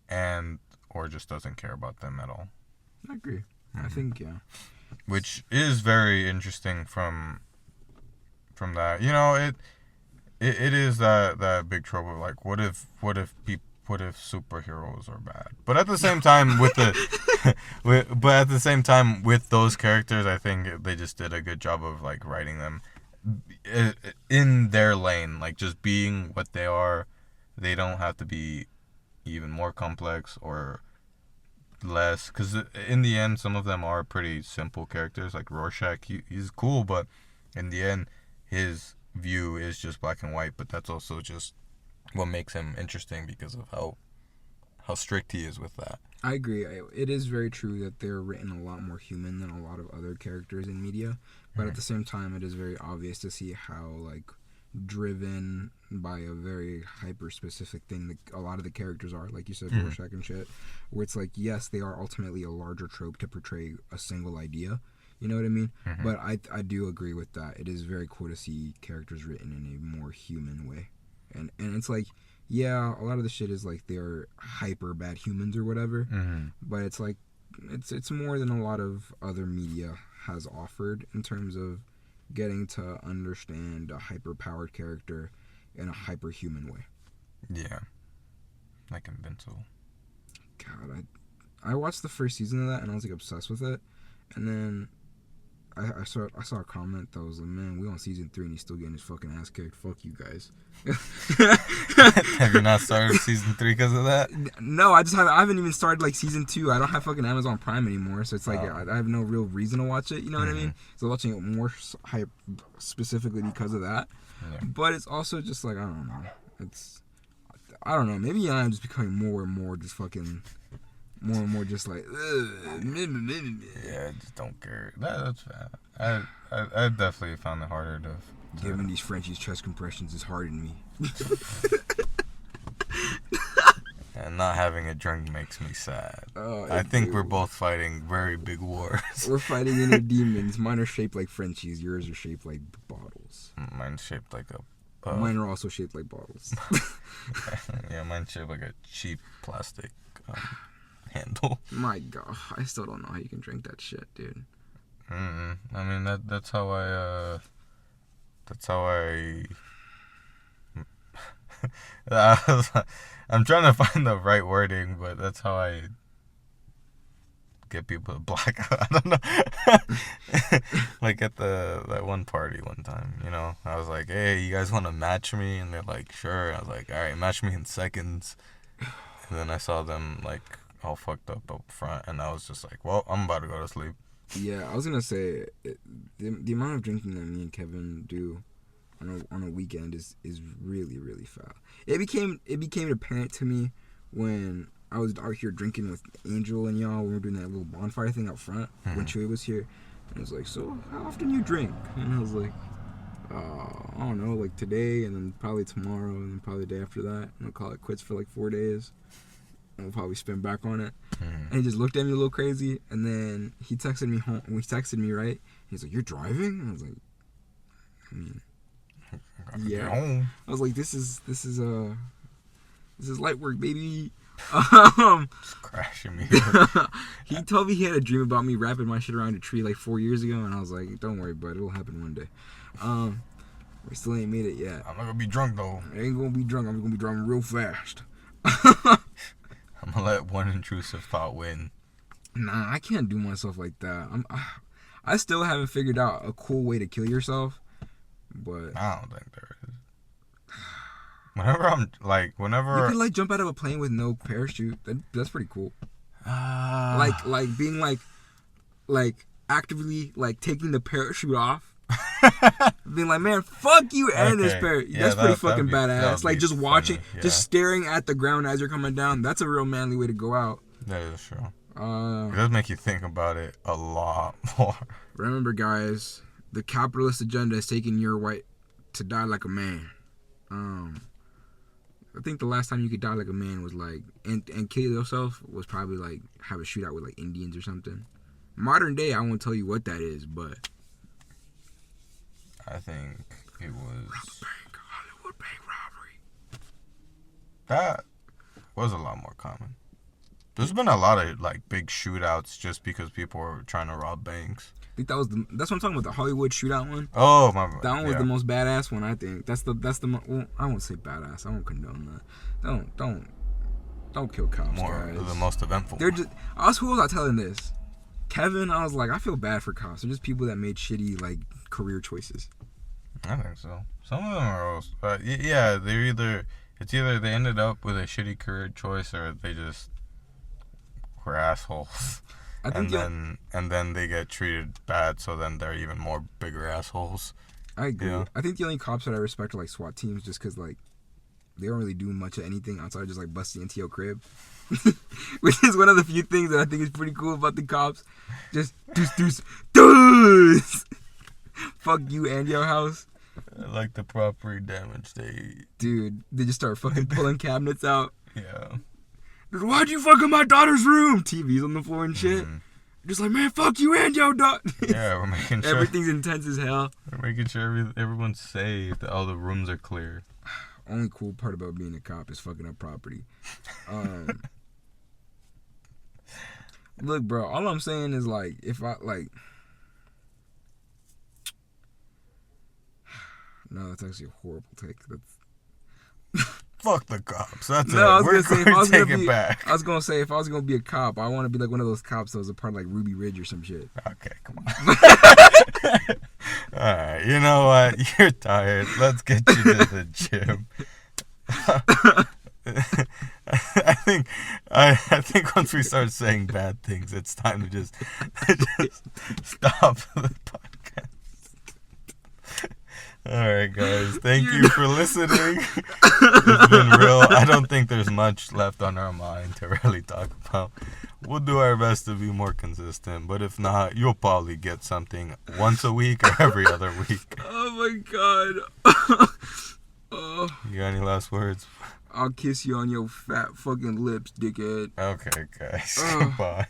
Speaker 2: and or just doesn't care about them at all.
Speaker 1: I agree. I think yeah.
Speaker 2: Which is very interesting from that. It is that big trope of like, what if superheroes are bad? But at the same time, with those characters, I think they just did a good job of like writing them in their lane, like just being what they are. They don't have to be even more complex or less, because in the end, some of them are pretty simple characters. Like Rorschach, he's cool, but in the end, his view is just black and white. But that's also just what makes him interesting because of how strict he is with that.
Speaker 1: I agree. It is very true that they're written a lot more human than a lot of other characters in media, but at the same time, it is very obvious to see how like driven by a very hyper specific thing that a lot of the characters are, like you said, Rorschach and shit, where it's like, yes, they are ultimately a larger trope to portray a single idea. You know what I mean? But I do agree with that. It is very cool to see characters written in a more human way, and it's like, yeah, a lot of the shit is like they're hyper bad humans or whatever, but it's like it's more than a lot of other media has offered in terms of getting to understand a hyper powered character in a hyper human way.
Speaker 2: Yeah, like Invincible.
Speaker 1: God, I watched the first season of that and I was like obsessed with it, and then I saw a comment that was like, man, we on season 3 and he's still getting his fucking ass kicked. Fuck you guys.
Speaker 2: Have you not started season 3 because of that?
Speaker 1: No, I haven't even started like season 2. I don't have fucking Amazon Prime anymore, so it's like I have no real reason to watch it. You know what I mean? So watching it more hype specifically because of that.
Speaker 2: Yeah.
Speaker 1: But it's also just like I don't know. I don't know. Maybe I'm just becoming more and more just fucking. More and more just like
Speaker 2: yeah, I just don't care. That's fair. I definitely found it harder to
Speaker 1: giving these Frenchies chest compressions is hardened me.
Speaker 2: And not having a drink makes me sad.
Speaker 1: Oh,
Speaker 2: I think we're both fighting very big wars.
Speaker 1: We're fighting inner demons. Mine are shaped like Frenchies. Yours are shaped like bottles.
Speaker 2: Mine's shaped like a
Speaker 1: Mine are also shaped like bottles.
Speaker 2: Yeah, mine's shaped like a cheap plastic handle.
Speaker 1: My God, I still don't know how you can drink that shit, dude.
Speaker 2: I mean that's how I I'm trying to find the right wording, but that's how I get people to black out. I don't know. Like at that one party one time, you know, I was like, hey, you guys want to match me? And they're like, sure. I was like, all right, match me in seconds. And then I saw them like all fucked up front, and I was just like, well, I'm about to go to sleep.
Speaker 1: Yeah, I was gonna say the amount of drinking that me and Kevin do on a weekend is really, really foul. It became apparent to me when I was out here drinking with Angel and y'all when we were doing that little bonfire thing out front when Chewy was here. And I was like, so how often you drink? And I was like, I don't know, like today and then probably tomorrow and then probably the day after that. And I'll call it quits for like 4 days. And we'll probably spin back on it. And he just looked at me a little crazy. And then he texted me home. He texted me, right? He's like, you're driving? And I was like, I mean, yeah. I was like, this is light work, baby.
Speaker 2: Just crashing me.
Speaker 1: He told me he had a dream about me wrapping my shit around a tree like 4 years ago, and I was like, don't worry, bud, it'll happen one day. We still ain't made it yet.
Speaker 2: I'm not gonna be drunk though.
Speaker 1: I ain't gonna be drunk. I'm gonna be driving real fast.
Speaker 2: I'm gonna let one intrusive thought win.
Speaker 1: Nah, I can't do myself like that. I still haven't figured out a cool way to kill yourself, but
Speaker 2: I don't think there is. Whenever
Speaker 1: you can like jump out of a plane with no parachute. That's pretty cool. Like being like actively like taking the parachute off. Being like, man, fuck you and this parachute.
Speaker 2: Yeah,
Speaker 1: that's pretty fucking badass. Like just watching,
Speaker 2: funny.
Speaker 1: just staring at the ground as you're coming down. That's a real manly way to go out.
Speaker 2: That is true. It does make you think about it a lot more.
Speaker 1: Remember, guys, the capitalist agenda is taking your right to die like a man. I think the last time you could die like a man was like and kill yourself was probably like have a shootout with like Indians or something. Modern day, I won't tell you what that is, but
Speaker 2: I think it was
Speaker 1: Hollywood bank robbery.
Speaker 2: That was a lot more common. There's been a lot of like big shootouts just because people were trying to rob banks.
Speaker 1: I think that's what I'm talking about, the Hollywood shootout one.
Speaker 2: Oh my bad.
Speaker 1: That one was the most badass one, I think. That's the well, I won't say badass. I won't condone that. Don't kill cops, guys.
Speaker 2: The most eventful.
Speaker 1: They're just who was I telling this? Kevin, I was like, I feel bad for cops. They're just people that made shitty like career choices.
Speaker 2: I think so. Some of them are also, yeah, they're either they ended up with a shitty career choice or they just were assholes.
Speaker 1: I think
Speaker 2: and then they get treated bad, so then they're even more bigger assholes.
Speaker 1: I agree.
Speaker 2: Yeah.
Speaker 1: I think the only cops that I respect are like SWAT teams, just because like they don't really do much of anything outside of just like busting into your crib, which is one of the few things that I think is pretty cool about the cops. Just deuce. Fuck you and your house.
Speaker 2: Like the property damage
Speaker 1: they just start fucking pulling cabinets out.
Speaker 2: Yeah.
Speaker 1: Why'd you fuck in my daughter's room? TV's on the floor and shit. Just like, man, fuck you and your daughter.
Speaker 2: Yeah, we're making sure
Speaker 1: everything's intense as hell.
Speaker 2: We're making sure everyone's safe, that all the rooms are clear.
Speaker 1: Only cool part about being a cop is fucking up property. Look, bro, all I'm saying is like, if I like, no, that's actually a horrible take.
Speaker 2: Fuck the cops. That's
Speaker 1: No, I
Speaker 2: it.
Speaker 1: was
Speaker 2: We're
Speaker 1: gonna say, if
Speaker 2: going
Speaker 1: I was
Speaker 2: to take
Speaker 1: gonna
Speaker 2: it
Speaker 1: be,
Speaker 2: back.
Speaker 1: I was gonna say, if I was gonna be a cop, I want to be like one of those cops that was a part of like Ruby Ridge or some shit.
Speaker 2: Okay, come on. Alright, you know what? You're tired. Let's get you to the gym. I think once we start saying bad things, it's time to just stop the podcast. Alright, guys. Thank you for listening. It's been real. I don't think there's much left on our mind to really talk about. We'll do our best to be more consistent, but if not, you'll probably get something once a week or every other week.
Speaker 1: Oh my god.
Speaker 2: You got any last words?
Speaker 1: I'll kiss you on your fat fucking lips, dickhead.
Speaker 2: Okay, guys. Bye.